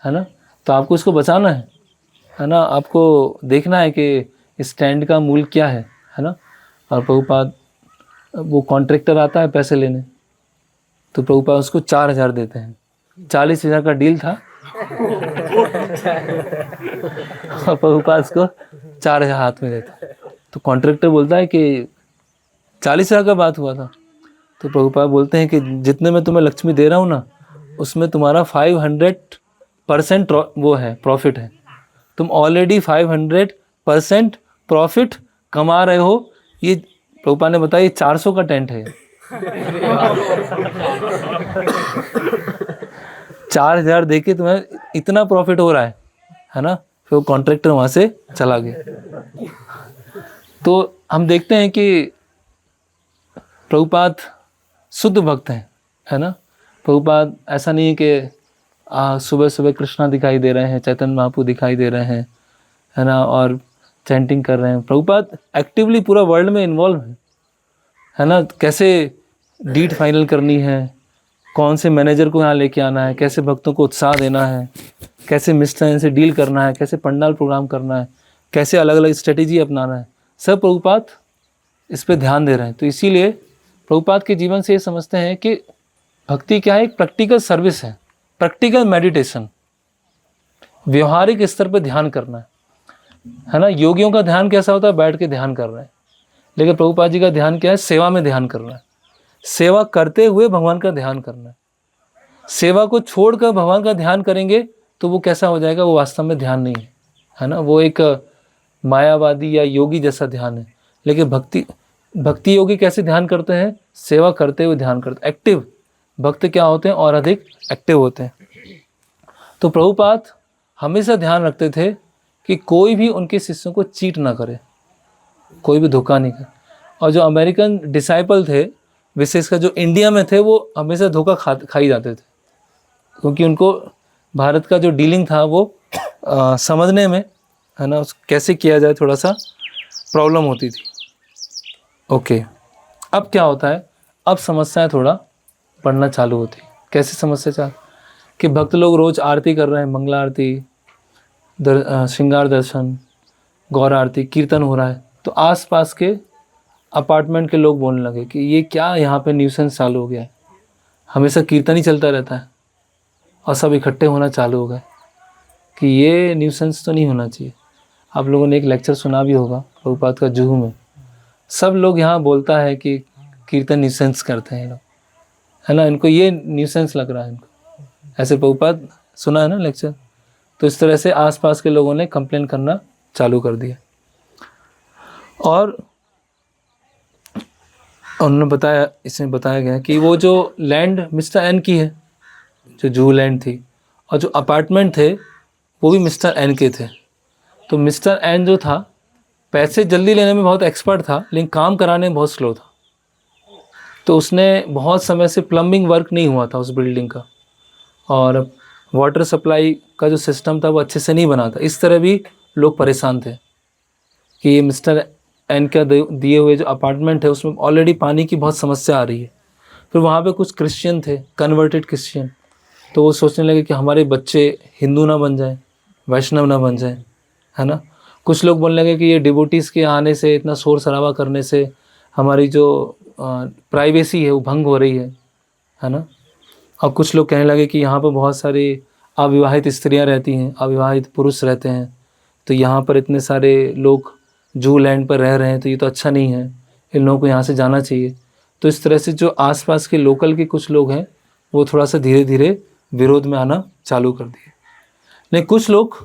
है ना, तो आपको इसको बचाना है ना, आपको देखना है कि स्टैंड का मूल्य क्या है ना। और प्रभुपाद वो कॉन्ट्रैक्टर आता है पैसे लेने, तो प्रभुपाद उसको 4,000 देते हैं, 40,000 का डील था और प्रभुपाद उसको 4,000 हाथ में देता है। तो कॉन्ट्रैक्टर बोलता है कि 40,000 का बात हुआ था, तो प्रभुपाद बोलते हैं कि जितने मैं तुम्हें लक्ष्मी दे रहा हूँ ना, उसमें तुम्हारा 500% वो है, प्रॉफिट है। तुम ऑलरेडी 500% प्रॉफिट कमा रहे हो। ये प्रभुपाद ने बताया, ये 400 का टेंट है। 4,000 देके तुम्हें इतना प्रॉफिट हो रहा है ना। फिर वो कॉन्ट्रैक्टर वहां से चला गया। तो हम देखते हैं कि प्रभुपाद शुद्ध भक्त हैं, है ना। प्रभुपाद ऐसा नहीं है कि सुबह सुबह कृष्णा दिखाई दे रहे हैं, चैतन्य महाप्रभु दिखाई दे रहे हैं, है ना, और चैंटिंग कर रहे हैं। प्रभुपाद एक्टिवली पूरा वर्ल्ड में इन्वॉल्व है ना। कैसे डीड फाइनल करनी है, कौन से मैनेजर को यहाँ लेके आना है, कैसे भक्तों को उत्साह देना है, कैसे मिसलाइन से डील करना है, कैसे पंडाल प्रोग्राम करना है, कैसे अलग अलग स्ट्रेटेजी अपनाना है, सब प्रभुपाद इस पे ध्यान दे रहे हैं। तो इसीलिए प्रभुपाद के जीवन से ये समझते हैं कि भक्ति क्या है, एक प्रैक्टिकल सर्विस है, प्रैक्टिकल मेडिटेशन, व्यवहारिक स्तर पर ध्यान करना है ना। योगियों का ध्यान कैसा होता है, बैठ के ध्यान कर रहे हैं, लेकिन प्रभुपाद जी का ध्यान क्या है, सेवा में ध्यान करना है, सेवा करते हुए भगवान का ध्यान करना है। सेवा को छोड़कर भगवान का ध्यान करेंगे तो वो कैसा हो जाएगा, वो वास्तव में ध्यान नहीं है ना, वो एक मायावादी या योगी जैसा ध्यान है। लेकिन भक्ति योगी कैसे ध्यान करते हैं, सेवा करते हुए ध्यान करते हैं, एक्टिव भक्त क्या होते हैं, और अधिक एक्टिव होते हैं। तो प्रभुपाद हमेशा ध्यान रखते थे कि कोई भी उनके शिष्यों को चीट ना करे, कोई भी धोखा नहीं करे। और जो अमेरिकन डिसाइपल थे, विशेषकर जो इंडिया में थे, वो हमेशा धोखा खाई जाते थे, क्योंकि उनको भारत का जो डीलिंग था वो समझने में, है ना, कैसे किया जाए, थोड़ा सा प्रॉब्लम होती थी। ओके, अब क्या होता है, अब समस्याएं थोड़ा बढ़ना चालू होती। कैसे समस्या चालू, कि भक्त लोग रोज़ आरती कर रहे हैं, मंगला आरती, श्रृंगार दर्शन, गौर आरती, कीर्तन हो रहा है। तो आसपास के अपार्टमेंट के लोग बोलने लगे कि ये क्या यहाँ पे न्यूसेंस चालू हो गया है, हमेशा कीर्तन ही चलता रहता है। और सब इकट्ठे होना चालू हो गए कि ये न्यूसेंस तो नहीं होना चाहिए। आप लोगों ने एक लेक्चर सुना भी होगा प्रभुपाद का जुहू में, सब लोग यहाँ बोलता है कि कीर्तन न्यूसेंस करते हैं लोग, है ना, इनको ये न्यूसेंस लग रहा है इनको, ऐसे प्रभुपाद सुना है ना लेक्चर। तो इस तरह से आसपास के लोगों ने कंप्लेन करना चालू कर दिया। और उन्होंने बताया, इसमें बताया गया कि वो जो लैंड मिस्टर एन की है, जो जूहू लैंड थी, और जो अपार्टमेंट थे वो भी मिस्टर एन के थे। तो मिस्टर एन जो था, पैसे जल्दी लेने में बहुत एक्सपर्ट था, लेकिन काम कराने में बहुत स्लो था। तो उसने बहुत समय से प्लम्बिंग वर्क नहीं हुआ था उस बिल्डिंग का, और वाटर सप्लाई का जो सिस्टम था वो अच्छे से नहीं बना था। इस तरह भी लोग परेशान थे कि ये मिस्टर एन का दिए हुए जो अपार्टमेंट है उसमें ऑलरेडी पानी की बहुत समस्या आ रही है। फिर वहाँ पे कुछ क्रिश्चियन थे, कन्वर्टेड क्रिश्चियन, तो वो सोचने लगे कि हमारे बच्चे हिंदू ना बन जाए, वैष्णव ना बन जाए, है ना। कुछ लोग बोलने लगे कि ये डिवोटीज़ के आने से, इतना शोर शराबा करने से हमारी जो प्राइवेसी है वो भंग हो रही है ना। और कुछ लोग कहने लगे कि यहाँ पर बहुत सारी अविवाहित स्त्रियाँ रहती हैं, अविवाहित पुरुष रहते हैं, तो यहाँ पर इतने सारे लोग जूहू लैंड पर रह रहे हैं, तो ये तो अच्छा नहीं है, इन लोगों को यहाँ से जाना चाहिए। तो इस तरह से जो आसपास के लोकल के कुछ लोग हैं वो थोड़ा सा धीरे धीरे विरोध में आना चालू कर दिए। लेकिन कुछ लोग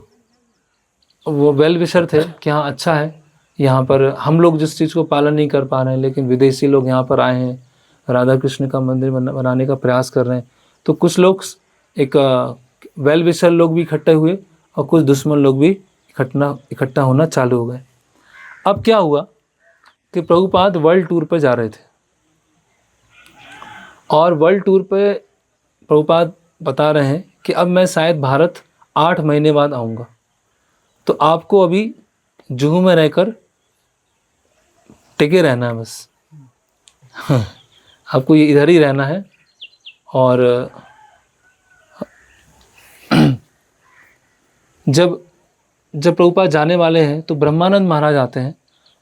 वो वेल विशर थे कि हाँ अच्छा है, यहाँ पर हम लोग जिस चीज़ को पालन नहीं कर पा रहे हैं, लेकिन विदेशी लोग यहाँ पर आए हैं, राधा कृष्ण का मंदिर बनाने का प्रयास कर रहे हैं। तो कुछ लोग, एक वेल विशर लोग भी इकट्ठे हुए और कुछ दुश्मन लोग भी इकट्ठा होना चालू हो गए। अब क्या हुआ कि प्रभुपाद वर्ल्ड टूर पर जा रहे थे, और वर्ल्ड टूर पे प्रभुपाद बता रहे हैं कि अब मैं शायद भारत 8 महीने बाद आऊँगा, तो आपको अभी जुहू में रहकर टिके रहना है बस। आपको ये इधर ही रहना है। और जब प्रभुपाद जाने वाले हैं तो ब्रह्मानंद महाराज आते हैं,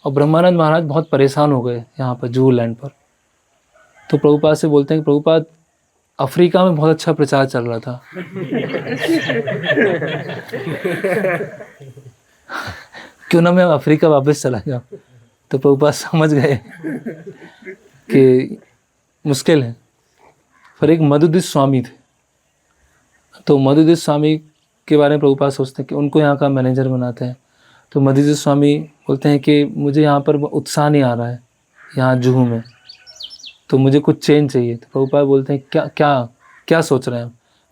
और ब्रह्मानंद महाराज बहुत परेशान हो गए यहाँ पर जूहू लैंड पर। तो प्रभुपाद से बोलते हैं कि प्रभुपाद, अफ्रीका में बहुत अच्छा प्रचार चल रहा था, क्यों ना मैं अफ्रीका वापस चला जाऊँ। तो प्रभुपाद समझ गए कि मुश्किल है। फिर एक मधुदीत स्वामी थे, तो मधुदीत स्वामी के बारे में प्रभुपाद सोचते हैं कि उनको यहाँ का मैनेजर बनाते हैं। तो मधुदीत स्वामी बोलते हैं कि मुझे यहाँ पर उत्साह नहीं आ रहा है यहाँ जुहू में, तो मुझे कुछ चेंज चाहिए। तो प्रभुपाद बोलते हैं क्या क्या क्या सोच रहे हैं?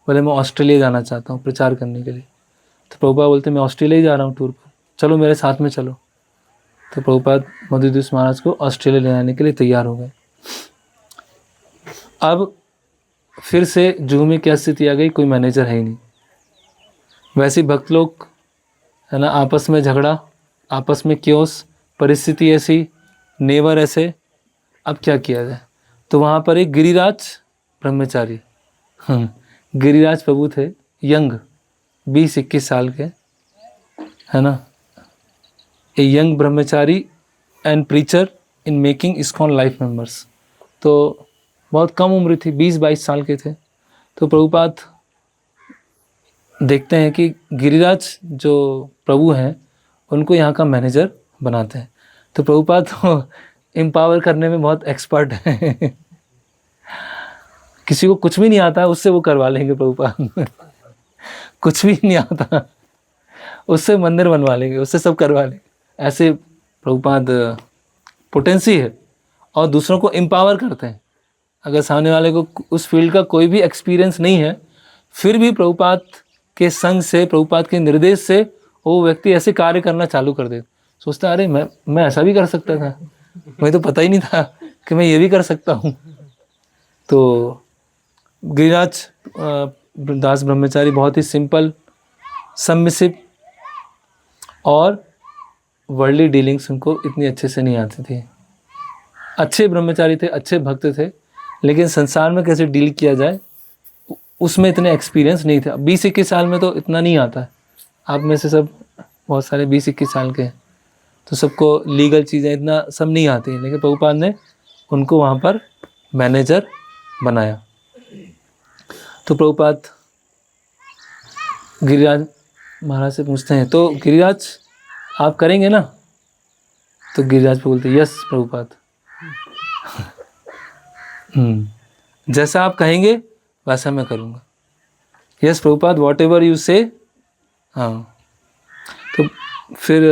बोले मैं ऑस्ट्रेलिया जाना चाहता हूँ प्रचार करने के लिए। तो प्रभुपाद बोलते हैं मैं ऑस्ट्रेलिया ही जा रहा हूँ टूर पर, चलो मेरे साथ में चलो। तो प्रभुपाद मधुदीत महाराज को ऑस्ट्रेलिया ले जाने के लिए तैयार हो गए। अब फिर से जुहू में क्या स्थिति आ गई, कोई मैनेजर है ही नहीं। वैसे भक्त लोग है ना, आपस में झगड़ा, आपस में क्योस, परिस्थिति ऐसी, नेवर ऐसे, अब क्या किया जाए। तो वहाँ पर एक गिरिराज ब्रह्मचारी, गिरिराज प्रभु थे, यंग 20-21 साल के, है ना, a young Brahmachari and preacher in making ISKCON life members. तो बहुत कम उम्र थी, 20-22 साल के थे। तो प्रभुपाद देखते हैं कि गिरिराज जो प्रभु हैं उनको यहाँ का मैनेजर बनाते हैं। तो प्रभुपाद तो एम्पावर करने में बहुत एक्सपर्ट हैं। किसी को कुछ भी नहीं आता उससे वो करवा लेंगे प्रभुपाद। कुछ भी नहीं आता उससे मंदिर बनवा लेंगे, उससे सब करवा लेंगे। ऐसे प्रभुपाद पोटेंसी है और दूसरों को एम्पावर करते हैं। अगर सामने वाले को उस फील्ड का कोई भी एक्सपीरियंस नहीं है, फिर भी प्रभुपाद के संग से, प्रभुपाद के निर्देश से वो व्यक्ति ऐसे कार्य करना चालू कर दे। सोचता अरे मैं ऐसा भी कर सकता था, मुझे तो पता ही नहीं था कि मैं ये भी कर सकता हूँ। तो गिरिराज दास ब्रह्मचारी बहुत ही सिंपल, सबमिसिव और वर्ल्डली डीलिंग्स उनको इतनी अच्छे से नहीं आती थी। अच्छे ब्रह्मचारी थे, अच्छे भक्त थे, लेकिन संसार में कैसे डील किया जाए उसमें इतने एक्सपीरियंस नहीं था। 20-21 साल में तो इतना नहीं आता है। आप में से सब बहुत सारे 20-21 साल के हैं, तो सबको लीगल चीज़ें इतना सब नहीं आती हैं, लेकिन प्रभुपाद ने उनको वहाँ पर मैनेजर बनाया। तो प्रभुपाद गिरिराज महाराज से पूछते हैं, तो गिरिराज आप करेंगे ना? तो गिरिराज बोलते यस प्रभुपाद। जैसा आप कहेंगे वैसा मैं करूँगा। Yes Prabhupada, what ever you से। हाँ, तो फिर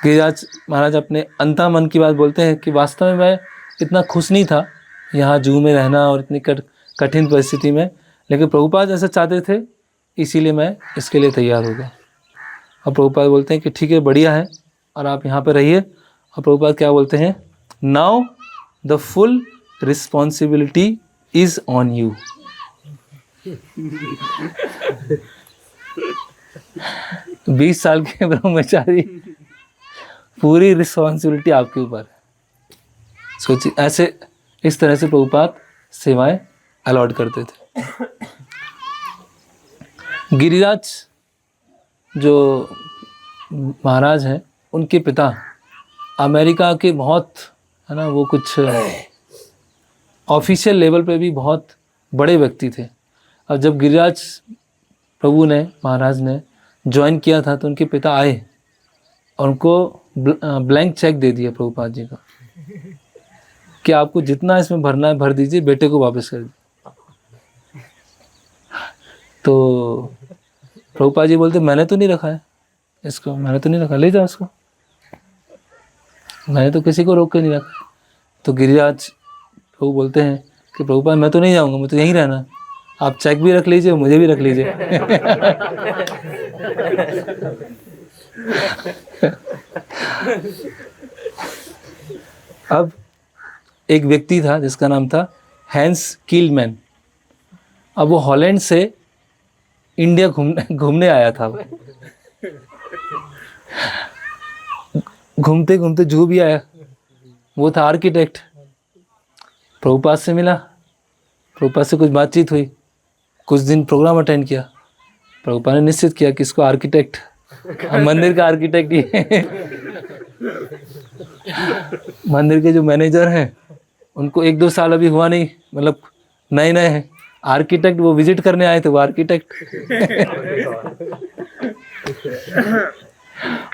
गिरिराज महाराज अपने अंतः मन की बात बोलते हैं कि वास्तव में मैं इतना खुश नहीं था यहाँ जूहू में रहना और इतनी कठिन परिस्थिति में, लेकिन प्रभुपाद ऐसा चाहते थे, इसीलिए मैं इसके लिए तैयार हो गया। और प्रभुपाद बोलते हैं कि ठीक है, बढ़िया है, और आप यहाँ पर रहिए। और प्रभुपाद क्या बोलते हैं, now the full responsibility is on you. 20 साल के ब्रह्मचारी, पूरी रिस्पॉन्सिबिलिटी आपके ऊपर है। सोचिए, ऐसे इस तरह से प्रभुपाद सेवाएं अलॉट करते थे। गिरिराज जो महाराज हैं, उनके पिता अमेरिका के बहुत, है ना, वो कुछ ऑफिशियल लेवल पे भी बहुत बड़े व्यक्ति थे। अब जब गिरिराज प्रभु ने, महाराज ने ज्वाइन किया था, तो उनके पिता आए और उनको ब्लैंक चेक दे दिया प्रभुपाद जी का कि आपको जितना इसमें भरना है भर दीजिए, बेटे को वापस कर दीजिए। तो प्रभुपाद जी बोलते मैंने तो नहीं रखा है इसको, मैंने तो नहीं रखा, ले जाओ इसको, मैंने तो किसी को रोक के नहीं रखा। तो गिरिराज प्रभु बोलते हैं कि प्रभुपाद मैं तो नहीं जाऊँगा, मैं तो यहीं रहना, आप चेक भी रख लीजिए, मुझे भी रख लीजिए। अब एक व्यक्ति था जिसका नाम था हैंस कीलमैन। अब वो हॉलैंड से इंडिया घूमने आया था। घूमते घूमते जूहू भी आया। वो था आर्किटेक्ट। प्रभुपाद से मिला, प्रभुपाद से कुछ बातचीत हुई, कुछ दिन प्रोग्राम अटेंड किया। प्रभुपाद ने निश्चित किया कि इसको आर्किटेक्ट, मंदिर का आर्किटेक्ट ये मंदिर के जो मैनेजर हैं उनको 1-2 साल अभी हुआ नहीं, मतलब नए नए हैं। आर्किटेक्ट वो विजिट करने आए थे, वो आर्किटेक्ट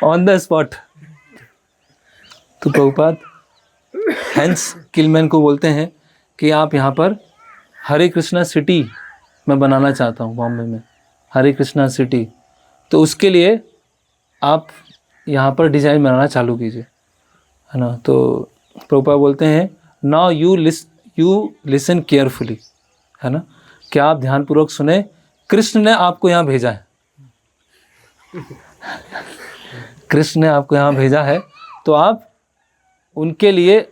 ऑन द स्पॉट। तो प्रभुपाद हैंस किलमैन को बोलते हैं कि आप यहाँ पर हरे कृष्णा सिटी मैं बनाना चाहता हूँ, बॉम्बे में हरे कृष्णा सिटी। तो उसके लिए आप यहाँ पर डिज़ाइन बनाना चालू कीजिए, है ना। तो प्रभुपाद बोलते हैं नाउ यू लिसन केयरफुली, है ना, क्या आप ध्यानपूर्वक सुने, कृष्ण ने आपको यहाँ भेजा है। कृष्ण ने आपको यहाँ भेजा है, तो आप उनके लिए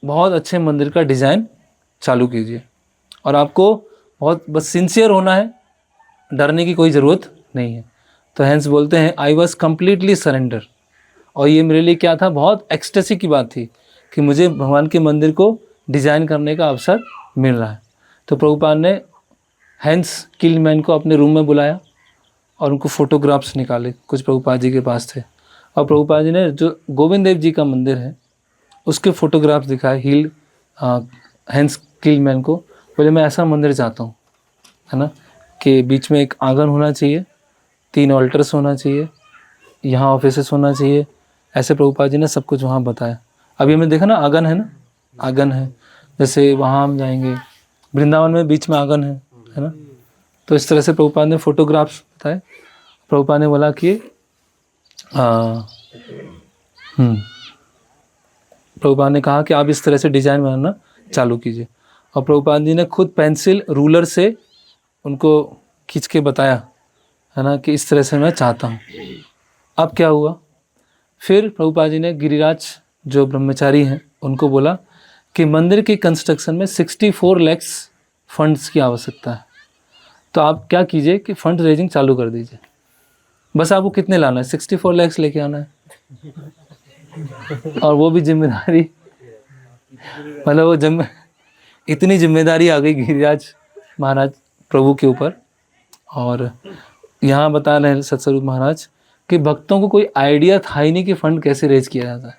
बहुत अच्छे मंदिर का डिज़ाइन चालू कीजिए। और आपको बहुत बस सिंसियर होना है, डरने की कोई ज़रूरत नहीं है। तो हैंस बोलते हैं आई वॉज कम्प्लीटली सरेंडर। और ये मेरे लिए क्या था, बहुत एक्सटेसी की बात थी कि मुझे भगवान के मंदिर को डिज़ाइन करने का अवसर मिल रहा है। तो प्रभुपाद ने हैंस किलमैन को अपने रूम में बुलाया और उनको फ़ोटोग्राफ्स निकाले, कुछ प्रभुपाद जी के पास थे। और प्रभुपाद जी ने जो गोविंद देव जी का मंदिर है उसके फ़ोटोग्राफ्स दिखाए हैंस किलमैन को। बोले मैं ऐसा मंदिर चाहता हूँ, है ना, कि बीच में एक आंगन होना चाहिए, 3 ऑल्टर्स होना चाहिए, यहाँ ऑफिसेस होना चाहिए। ऐसे प्रभुपाद जी ने सब कुछ वहाँ बताया। अभी हमने देखा ना आंगन है ना, आंगन है, जैसे वहाँ हम जाएंगे वृंदावन में बीच में आंगन है ना। तो इस तरह से प्रभुपाद ने फोटोग्राफ्स बताए। प्रभुपाद ने बोला कि प्रभुपाद ने कहा कि आप इस तरह से डिज़ाइन बनाना चालू कीजिए। और प्रभुपाद जी ने खुद पेंसिल रूलर से उनको खींच के बताया, है ना, कि इस तरह से मैं चाहता हूँ। अब क्या हुआ, फिर प्रभुपाद जी ने गिरिराज जो ब्रह्मचारी हैं उनको बोला कि मंदिर के कंस्ट्रक्शन में 64 लाख फंड्स की आवश्यकता है। तो आप क्या कीजिए कि फंड रेजिंग चालू कर दीजिए। बस आपको कितने लाना है, 64 लाख लेके आना है। और वो भी जिम्मेदारी, मतलब वो इतनी जिम्मेदारी आ गई गिरिराज महाराज प्रभु के ऊपर। और यहाँ बता रहे हैं सत्स्वरूप महाराज कि भक्तों को कोई आइडिया था ही नहीं कि फंड कैसे रेज किया जाता है,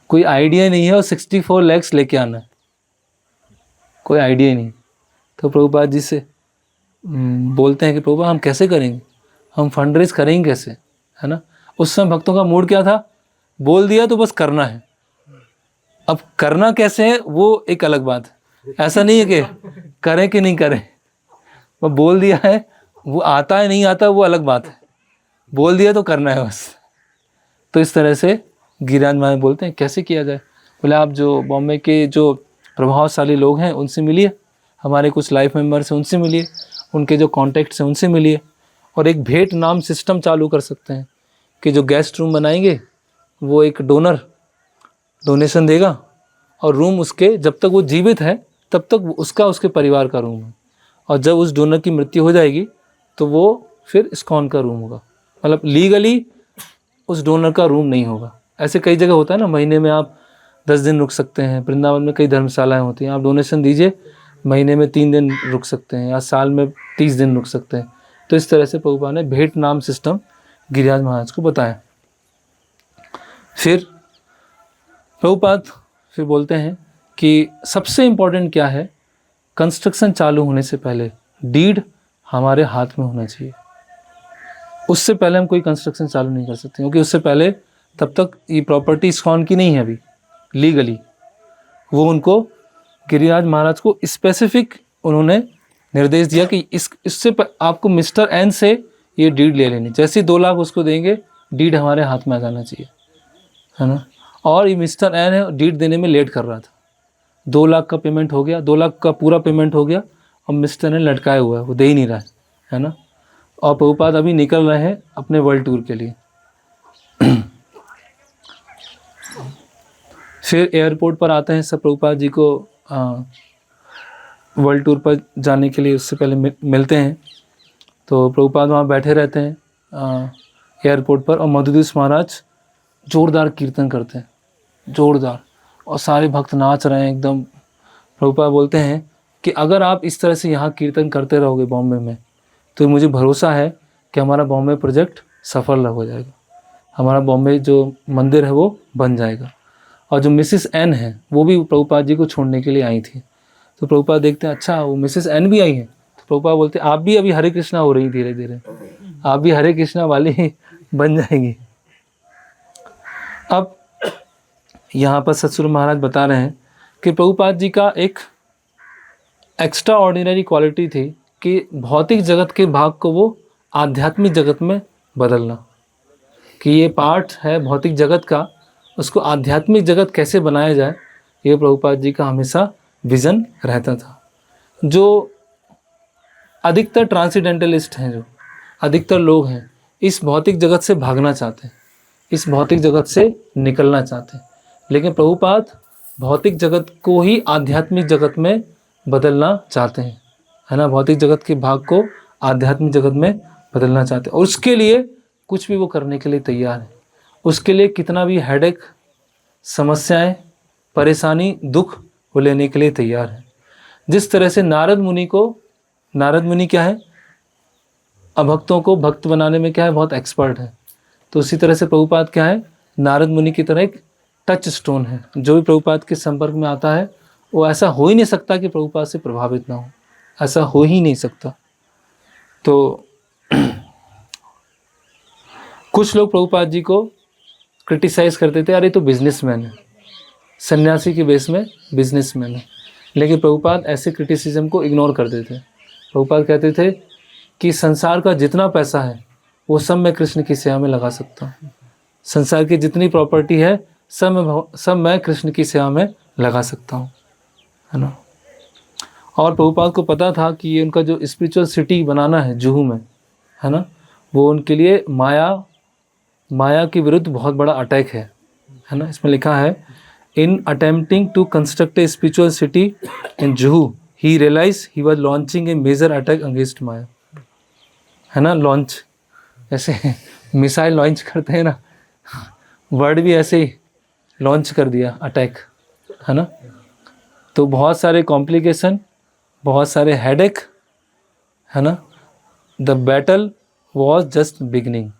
कोई आइडिया नहीं है, और 64 लाख लेके आना है, कोई आइडिया ही नहीं। तो प्रभुपाद जी से बोलते हैं कि प्रभुपाद हम कैसे करेंगे, हम फंड रेज करेंगे कैसे, है ना। उस समय भक्तों का मूड क्या था, बोल दिया तो बस करना है। अब करना कैसे है वो एक अलग बात है, ऐसा नहीं है कि करें कि नहीं करें, वो बोल दिया है, वो आता है नहीं आता वो अलग बात है, बोल दिया तो करना है बस। तो इस तरह से गिरिराज महाराज बोलते हैं कैसे किया जाए। बोले आप जो बॉम्बे के जो प्रभावशाली लोग हैं उनसे मिलिए, हमारे कुछ लाइफ मेंबर्स हैं उनसे मिलिए, उनके जो कॉन्टैक्ट्स हैं उनसे मिलिए, और एक भेंट नाम सिस्टम चालू कर सकते हैं कि जो गेस्ट रूम बनाएंगे वो एक डोनेशन देगा, और रूम उसके जब तक वो जीवित है तब तक उसका उसके परिवार का रूम है, और जब उस डोनर की मृत्यु हो जाएगी तो वो फिर इस्कॉन का रूम होगा। मतलब लीगली उस डोनर का रूम नहीं होगा। ऐसे कई जगह होता है ना, महीने में आप 10 दिन रुक सकते हैं, वृंदावन में कई धर्मशालाएं होती हैं, आप डोनेशन दीजिए, महीने में 3 दिन रुक सकते हैं, या साल में 30 दिन रुक सकते हैं। तो इस तरह से प्रभुपाद ने भेंट नाम सिस्टम गिरिराज महाराज को बताया। फिर प्रभुपाद फिर बोलते हैं कि सबसे इम्पोर्टेंट क्या है, कंस्ट्रक्शन चालू होने से पहले डीड हमारे हाथ में होना चाहिए। उससे पहले हम कोई कंस्ट्रक्शन चालू नहीं कर सकते, क्योंकि उससे पहले तब तक ये प्रॉपर्टी इस्कॉन की नहीं है अभी लीगली। वो उनको गिरिराज महाराज को स्पेसिफिक उन्होंने निर्देश दिया कि इससे आपको मिस्टर एन से ये डीड ले लेनी, जैसे 2 लाख उसको देंगे डीड हमारे हाथ में आ जाना चाहिए, है ना। और ये मिस्टर एन है, डीड देने में लेट कर रहा था, 2 लाख का पेमेंट हो गया, 2 लाख का पूरा पेमेंट हो गया, और मिस्टर एन लटकाया हुआ है, वो दे ही नहीं रहा है ना। और प्रभुपाद अभी निकल रहे हैं अपने वर्ल्ड टूर के लिए। फिर एयरपोर्ट पर आते हैं सब, प्रभुपाद जी को वर्ल्ड टूर पर जाने के लिए उससे पहले मिलते हैं। तो प्रभुपाद वहाँ बैठे रहते हैं एयरपोर्ट पर, और मधुदास महाराज जोरदार कीर्तन करते हैं, जोरदार, और सारे भक्त नाच रहे हैं एकदम। प्रभुपाद बोलते हैं कि अगर आप इस तरह से यहाँ कीर्तन करते रहोगे बॉम्बे में, तो मुझे भरोसा है कि हमारा बॉम्बे प्रोजेक्ट सफल हो जाएगा, हमारा बॉम्बे जो मंदिर है वो बन जाएगा। और जो मिसिस एन है वो भी प्रभुपाद जी को छोड़ने के लिए आई थी। तो प्रभुपाद देखते हैं अच्छा वो मिसिस एन भी आई हैं। तो प्रभुपाद बोलते हैं आप भी अभी हरे कृष्णा हो रही, धीरे धीरे आप भी हरे कृष्णा वाली बन जाएंगी। अब यहाँ पर सतस्वरूप महाराज बता रहे हैं कि प्रभुपाद जी का एक एक्स्ट्रा ऑर्डिनरी क्वालिटी थी कि भौतिक जगत के भाग को वो आध्यात्मिक जगत में बदलना, कि ये पार्ट है भौतिक जगत का, उसको आध्यात्मिक जगत कैसे बनाया जाए, ये प्रभुपाद जी का हमेशा विज़न रहता था। जो अधिकतर ट्रांसेंडेंटलिस्ट हैं, जो अधिकतर लोग हैं, इस भौतिक जगत से भागना चाहते हैं, इस भौतिक जगत से निकलना चाहते हैं, लेकिन प्रभुपाद भौतिक जगत को ही आध्यात्मिक जगत में बदलना चाहते हैं, है ना। भौतिक जगत के भाग को आध्यात्मिक जगत में बदलना चाहते हैं, और उसके लिए कुछ भी वो करने के लिए तैयार है। उसके लिए कितना भी हेडेक, समस्याएं, परेशानी, दुख वो लेने के लिए तैयार है। जिस तरह से नारद मुनि क्या है, अभक्तों को भक्त बनाने में क्या है, बहुत एक्सपर्ट है। तो उसी तरह से प्रभुपाद क्या है, नारद मुनि की तरह एक टच स्टोन है। जो भी प्रभुपाद के संपर्क में आता है वो ऐसा हो ही नहीं सकता कि प्रभुपाद से प्रभावित ना हो, ऐसा हो ही नहीं सकता। तो कुछ लोग प्रभुपाद जी को क्रिटिसाइज करते थे, अरे तो बिजनेसमैन है, सन्यासी के बेस में बिजनेसमैन है। लेकिन प्रभुपाद ऐसे क्रिटिसिज्म को इग्नोर करते थे। प्रभुपाद कहते थे कि संसार का जितना पैसा है वो सब मैं कृष्ण की सेवा में लगा सकता हूँ, संसार की जितनी प्रॉपर्टी है सब मैं कृष्ण की सेवा में लगा सकता हूँ, है ना। और प्रभुपाद को पता था कि ये उनका जो स्पिरिचुअल सिटी बनाना है जुहू में, है ना, वो उनके लिए माया के विरुद्ध बहुत बड़ा अटैक है ना। इसमें लिखा है, in attempting to construct a spiritual city in Juhu he realize he was launching a major attack against maya, है ना। लॉन्च ऐसे मिसाइल लॉन्च करते हैं ना, वर्ड भी ऐसे ही लॉन्च कर दिया, अटैक, है ना। तो बहुत सारे कॉम्प्लिकेशन, बहुत सारे हेडेक, है ना। The battle was just beginning,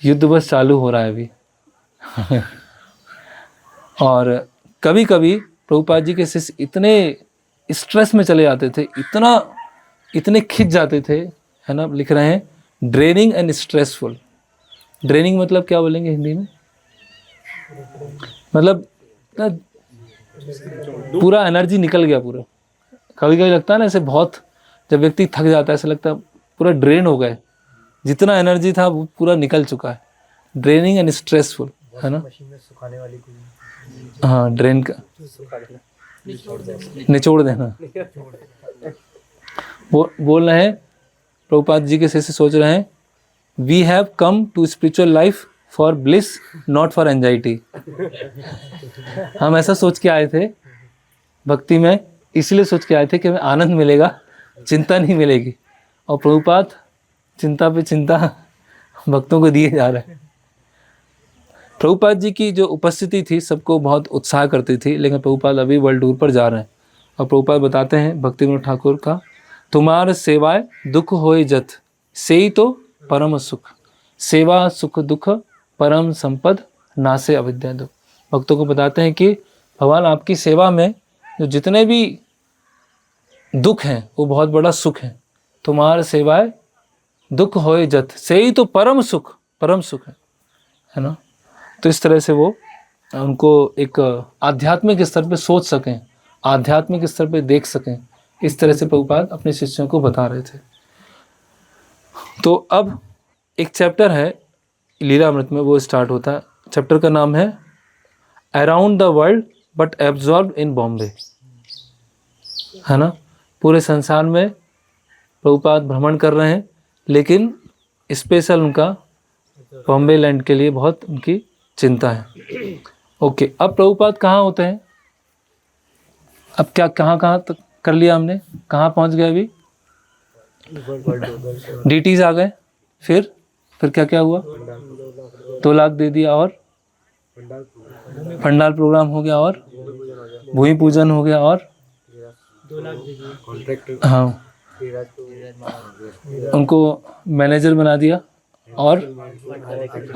युद्ध बस चालू हो रहा है अभी। और कभी कभी प्रभुपाद जी के शिष्य इतने स्ट्रेस में चले जाते थे, इतने खिंच जाते थे, है ना। लिख रहे हैं ड्रेनिंग एंड स्ट्रेसफुल। ड्रेनिंग मतलब क्या बोलेंगे हिंदी में, मतलब पूरा एनर्जी निकल गया पूरा। कभी कभी लगता है ना ऐसे, बहुत जब व्यक्ति थक जाता है ऐसा लगता है पूरा ड्रेन हो गए, जितना एनर्जी था वो पूरा निकल चुका है। ड्रेनिंग एंड स्ट्रेसफुल, है ना। हाँ, ड्रेन का निचोड़ देना। वो बोल रहे हैं, प्रभुपाद जी के से सोच रहे हैं, we have come to spiritual life for bliss not for anxiety. हम ऐसा सोच के आए थे भक्ति में, इसलिए सोच के आए थे कि हमें आनंद मिलेगा, चिंता नहीं मिलेगी। और प्रभुपाद चिंता पे चिंता भक्तों को दिए जा रहे हैं। प्रभुपाद जी की जो उपस्थिति थी सबको बहुत उत्साह करती थी, लेकिन प्रभुपाद अभी वर्ल्ड टूर पर जा रहे हैं। और प्रभुपाद बताते हैं भक्ति विनोद ठाकुर का, तुम्हार सेवाए दुख होए जत, से ही तो परम सुख, सेवा सुख दुख परम संपद नासे अविद्या दुख। भक्तों को बताते हैं कि भगवान आपकी सेवा में जो जितने भी दुख हैं वो बहुत बड़ा सुख है। तुम्हार सेवाए दुख होए जत, से ही तो परम सुख है ना। तो इस तरह से वो उनको एक आध्यात्मिक स्तर पे सोच सकें, आध्यात्मिक स्तर पे देख सकें, इस तरह से प्रभुपाद अपने शिष्यों को बता रहे थे। तो अब एक चैप्टर है लीलामृत में, वो स्टार्ट होता है। चैप्टर का नाम है around the world but absorb in Bombay, है ना। पूरे संसार में प्रभुपाद भ्रमण कर रहे हैं, लेकिन स्पेशल उनका बॉम्बे लैंड के लिए बहुत उनकी चिंता है। ओके, अब प्रभुपाद कहाँ होते हैं, अब क्या कहाँ तक कर लिया हमने, कहाँ पहुँच गए अभी, डीटीज आ गए, फिर क्या क्या हुआ, 2 लाख दे दिया, और पंडाल प्रोग्राम हो गया, और भूमि पूजन हो गया, और हाँ उनको मैनेजर बना दिया, और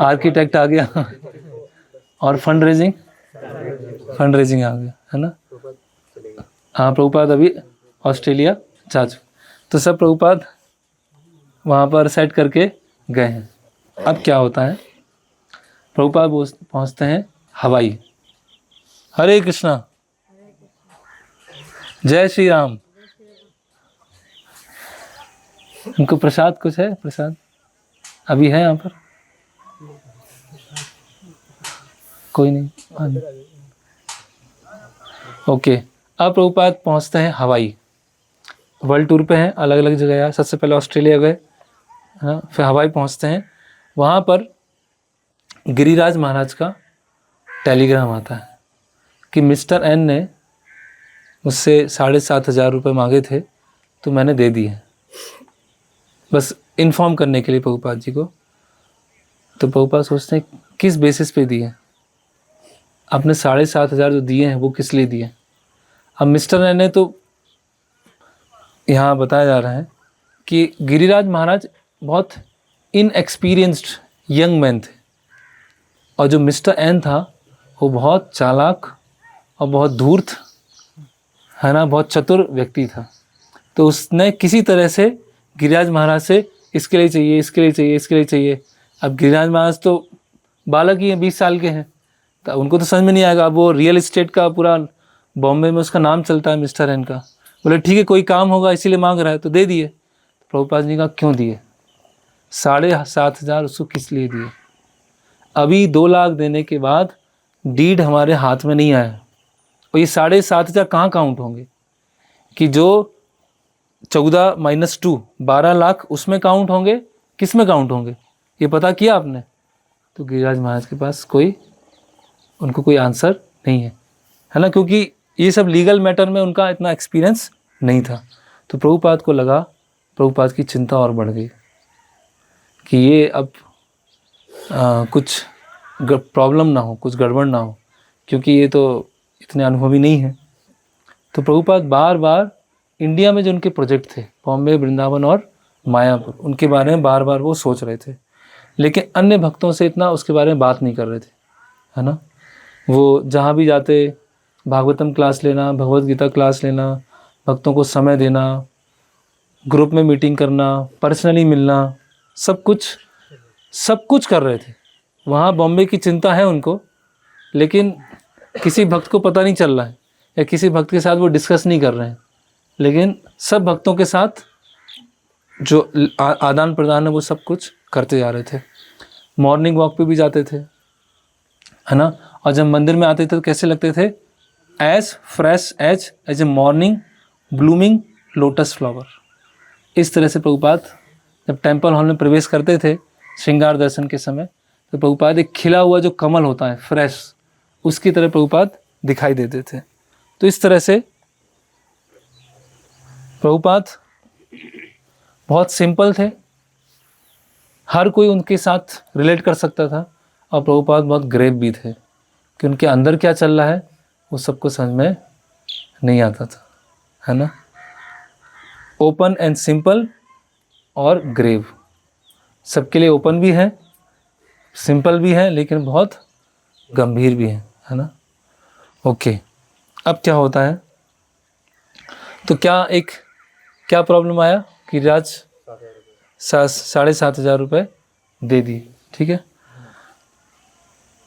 आर्किटेक्ट आ गया, और फंड रेजिंग आ गया, है ना। हाँ, प्रभुपाद अभी ऑस्ट्रेलिया जा चुके, तो सब प्रभुपाद वहाँ पर सेट करके गए हैं। अब क्या होता है, प्रभुपाद पहुँचते हैं हवाई। हरे कृष्णा, जय श्री राम। उनको प्रसाद कुछ है? प्रसाद अभी है यहाँ पर? कोई नहीं। ओके, अब प्रभुपाद पहुँचते हैं हवाई। वर्ल्ड टूर पे हैं, अलग अलग जगह यार। सबसे पहले ऑस्ट्रेलिया गए, हाँ, फिर हवाई पहुँचते हैं। वहाँ पर गिरिराज महाराज का टेलीग्राम आता है कि मिस्टर एन ने मुझसे 7,500 रुपये मांगे थे, तो मैंने दे दिए, बस इन्फॉर्म करने के लिए प्रभुपाद जी को। तो प्रभुपाद सोचते हैं किस बेसिस पे दिए? आपने 7,500 जो दिए हैं वो किस लिए दिए? अब मिस्टर एन ने, तो यहाँ बताया जा रहा है कि गिरिराज महाराज बहुत इनएक्सपीरियंस्ड यंग मैन थे, और जो मिस्टर एन था वो बहुत चालाक और बहुत धूर्त, है ना, बहुत चतुर व्यक्ति था। तो उसने किसी तरह से गिरिराज महाराज से इसके लिए चाहिए, इसके लिए चाहिए, इसके लिए चाहिए। अब गिरिराज महाराज तो बालक ही हैं, 20 साल के हैं, तो उनको तो समझ में नहीं आएगा। अब वो रियल इस्टेट का पूरा बॉम्बे में उसका नाम चलता है मिस्टर एन का। बोले ठीक है, कोई काम होगा इसीलिए मांग रहा है, तो दे दिए। प्रभुपाद जी का क्यों दिए? 7,500 उसको किस लिए दिए? अभी 2 लाख देने के बाद डीड हमारे हाथ में नहीं आया, और ये 7,500 कहाँ काउंट होंगे? कि जो 14 - 2 12 लाख उसमें काउंट होंगे, किस में काउंट होंगे, ये पता किया आपने? तो गिरिराज महाराज के पास उनको कोई आंसर नहीं है ना, क्योंकि ये सब लीगल मैटर में उनका इतना एक्सपीरियंस नहीं था। तो प्रभुपाद को लगा, प्रभुपाद की चिंता और बढ़ गई कि ये अब कुछ प्रॉब्लम ना हो, कुछ गड़बड़ ना हो, क्योंकि ये तो इतने अनुभवी नहीं है। तो प्रभुपाद बार बार इंडिया में जो उनके प्रोजेक्ट थे, बॉम्बे, वृंदावन और मायापुर, उनके बारे में बार बार वो सोच रहे थे, लेकिन अन्य भक्तों से इतना उसके बारे में बात नहीं कर रहे थे, है ना। वो जहाँ भी जाते, भागवतम क्लास लेना, भगवत गीता क्लास लेना, भक्तों को समय देना, ग्रुप में मीटिंग करना, पर्सनली मिलना, सब कुछ कर रहे थे। वहाँ बॉम्बे की चिंता है उनको, लेकिन किसी भक्त को पता नहीं चल रहा है, या किसी भक्त के साथ वो डिस्कस नहीं कर रहे हैं, लेकिन सब भक्तों के साथ जो आदान प्रदान है वो सब कुछ करते जा रहे थे। मॉर्निंग वॉक पे भी जाते थे, है ना, और जब मंदिर में आते थे तो कैसे लगते थे? As fresh as a morning blooming lotus flower. इस तरह से प्रभुपाद जब टेम्पल हॉल में प्रवेश करते थे श्रृंगार दर्शन के समय, तो प्रभुपाद एक खिला हुआ जो कमल होता है फ्रेश, उसकी तरह प्रभुपाद दिखाई देते थे। तो इस तरह से प्रभुपाद बहुत सिंपल थे, हर कोई उनके साथ रिलेट कर सकता था, और प्रभुपाद बहुत ग्रेव भी थे कि उनके अंदर क्या चल रहा है वो सबको समझ में नहीं आता था, है ना। ओपन एंड सिंपल और ग्रेव, सबके लिए ओपन भी है, सिंपल भी है, लेकिन बहुत गंभीर भी है ना। ओके, अब क्या होता है? तो क्या प्रॉब्लम आया कि राज 7,500 रुपये दे दिए, ठीक है।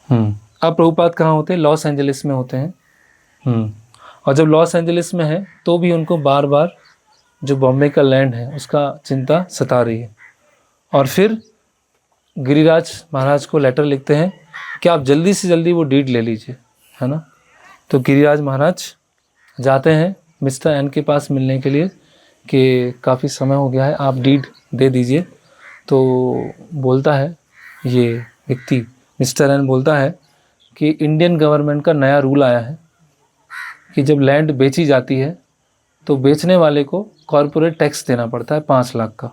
अब प्रभुपाद कहाँ होते हैं? लॉस एंजलिस में होते हैं। और जब लॉस एंजलिस में है तो भी उनको बार बार जो बॉम्बे का लैंड है उसका चिंता सता रही है, और फिर गिरिराज महाराज को लेटर लिखते हैं कि आप जल्दी से जल्दी वो डीड ले लीजिए, है ना। तो गिरिराज महाराज जाते हैं मिस्टर एन के पास मिलने के लिए कि काफ़ी समय हो गया है, आप डीड दे दीजिए। तो बोलता है ये व्यक्ति, मिस्टर एन बोलता है कि इंडियन गवर्नमेंट का नया रूल आया है कि जब लैंड बेची जाती है तो बेचने वाले को कॉरपोरेट टैक्स देना पड़ता है 5 लाख का।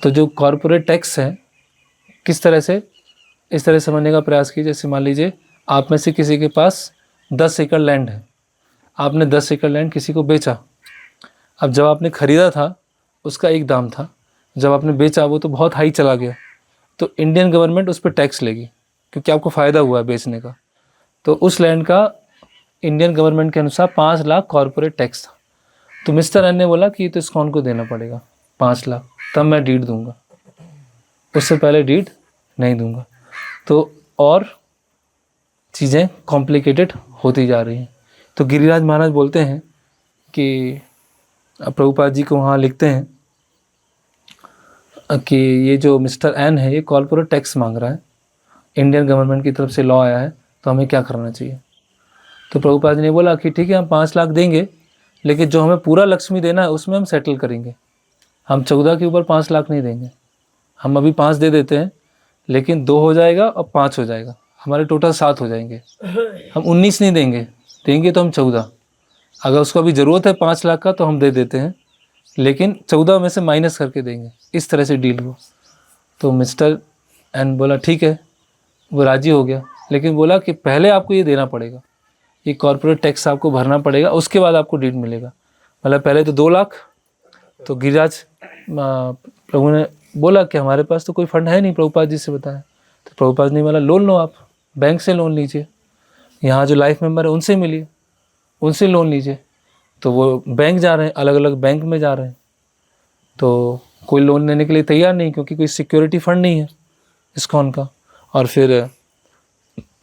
तो जो कॉरपोरेट टैक्स है, किस तरह से, इस तरह समझने का प्रयास कीजिए। जैसे मान लीजिए आप में से किसी के पास 10 एकड़ लैंड है, आपने 10 एकड़ लैंड किसी को बेचा। अब जब आपने ख़रीदा था उसका एक दाम था, जब आपने बेचा वो तो बहुत हाई चला गया, तो इंडियन गवर्नमेंट उस पर टैक्स लेगी क्योंकि आपको फ़ायदा हुआ है बेचने का। तो उस लैंड का इंडियन गवर्नमेंट के अनुसार 5 लाख कॉरपोरेट टैक्स था। तो मिस्टर एन ने बोला कि तो इसको उनको देना पड़ेगा 5 लाख, तब मैं डीड दूंगा, उससे पहले डीड नहीं दूंगा। तो और चीज़ें कॉम्प्लिकेटेड होती जा रही हैं। तो गिरिराज महाराज बोलते हैं कि प्रभुपाद जी को वहाँ लिखते हैं कि ये जो मिस्टर एन है ये कॉर्पोरेट टैक्स मांग रहा है, इंडियन गवर्नमेंट की तरफ से लॉ आया है, तो हमें क्या करना चाहिए। तो प्रभुपाद जी ने बोला कि ठीक है, हम 5 लाख देंगे, लेकिन जो हमें पूरा लक्ष्मी देना है उसमें हम सेटल करेंगे। हम 14 के ऊपर 5 लाख नहीं देंगे। हम अभी 5 दे देते हैं, लेकिन 2 हो जाएगा और 5 हो जाएगा, हमारे टोटल 7 हो जाएंगे। हम 19 नहीं देंगे, देंगे तो हम 14। अगर उसको अभी ज़रूरत है 5 लाख का तो हम दे देते हैं, लेकिन 14 में से माइनस करके देंगे। इस तरह से डील हो। तो मिस्टर एन बोला ठीक है, वो राज़ी हो गया, लेकिन बोला कि पहले आपको ये देना पड़ेगा, ये कॉर्पोरेट टैक्स आपको भरना पड़ेगा, उसके बाद आपको डीड मिलेगा। मतलब पहले तो 2 लाख। तो गिरिराज प्रभु ने बोला कि हमारे पास तो कोई फंड है नहीं, प्रभुपाद जी से बताया। तो प्रभुपाद ने बोला लोन लो, आप बैंक से लोन लीजिए, यहाँ जो लाइफ मेंबर है उनसे मिलिए, उनसे लोन लीजिए। तो वो बैंक जा रहे हैं, अलग अलग बैंक में जा रहे हैं, तो कोई लोन लेने के लिए तैयार नहीं, क्योंकि कोई सिक्योरिटी फंड नहीं है इस्कॉन का। और फिर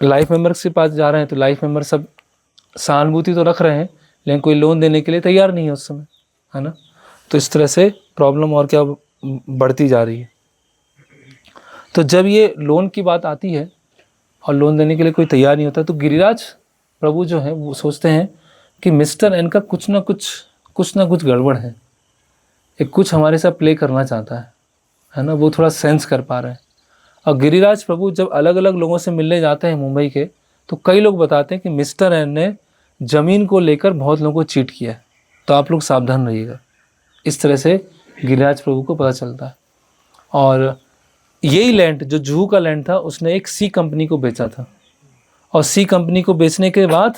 लाइफ मेंबर्स के पास जा रहे हैं, तो लाइफ मेंबर सब सहानुभूति तो रख रहे हैं, लेकिन कोई लोन देने के लिए तैयार नहीं है उस समय, है ना। तो इस तरह से प्रॉब्लम और क्या बढ़ती जा रही है। तो जब ये लोन की बात आती है और लोन देने के लिए कोई तैयार नहीं होता, तो गिरिराज प्रभु जो हैं वो सोचते हैं कि मिस्टर एन का कुछ ना कुछ गड़बड़ है, एक कुछ हमारे साथ प्ले करना चाहता है ना, वो थोड़ा सेंस कर पा रहे हैं। और गिरिराज प्रभु जब अलग अलग लोगों से मिलने जाते हैं मुंबई के, तो कई लोग बताते हैं कि मिस्टर एन ने ज़मीन को लेकर बहुत लोगों को चीट किया है, तो आप लोग सावधान रहिएगा। इस तरह से गिरिराज प्रभु को पता चलता है। और यही लैंड जो जुहू का लैंड था, उसने एक सी कंपनी को बेचा था, और सी कंपनी को बेचने के बाद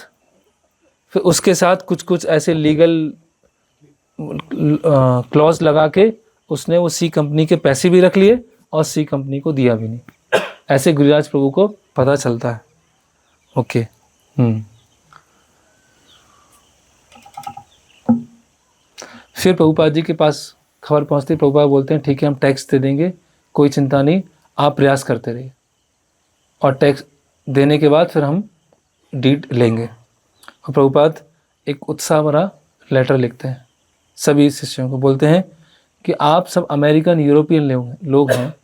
फिर उसके साथ कुछ ऐसे लीगल क्लॉज लगा के उसने वो सी कंपनी के पैसे भी रख लिए और सी कंपनी को दिया भी नहीं। ऐसे गिरिराज प्रभु को पता चलता है। ओके। फिर प्रभुपाद जी के पास खबर पहुंचती, प्रभुपाद बोलते हैं ठीक है, हम टैक्स दे देंगे, कोई चिंता नहीं, आप प्रयास करते रहिए, और टैक्स देने के बाद फिर हम डीड लेंगे। और प्रभुपाद एक उत्साह भरा लेटर लिखते हैं सभी शिष्यों को, बोलते हैं कि आप सब अमेरिकन यूरोपियन लोग हैं,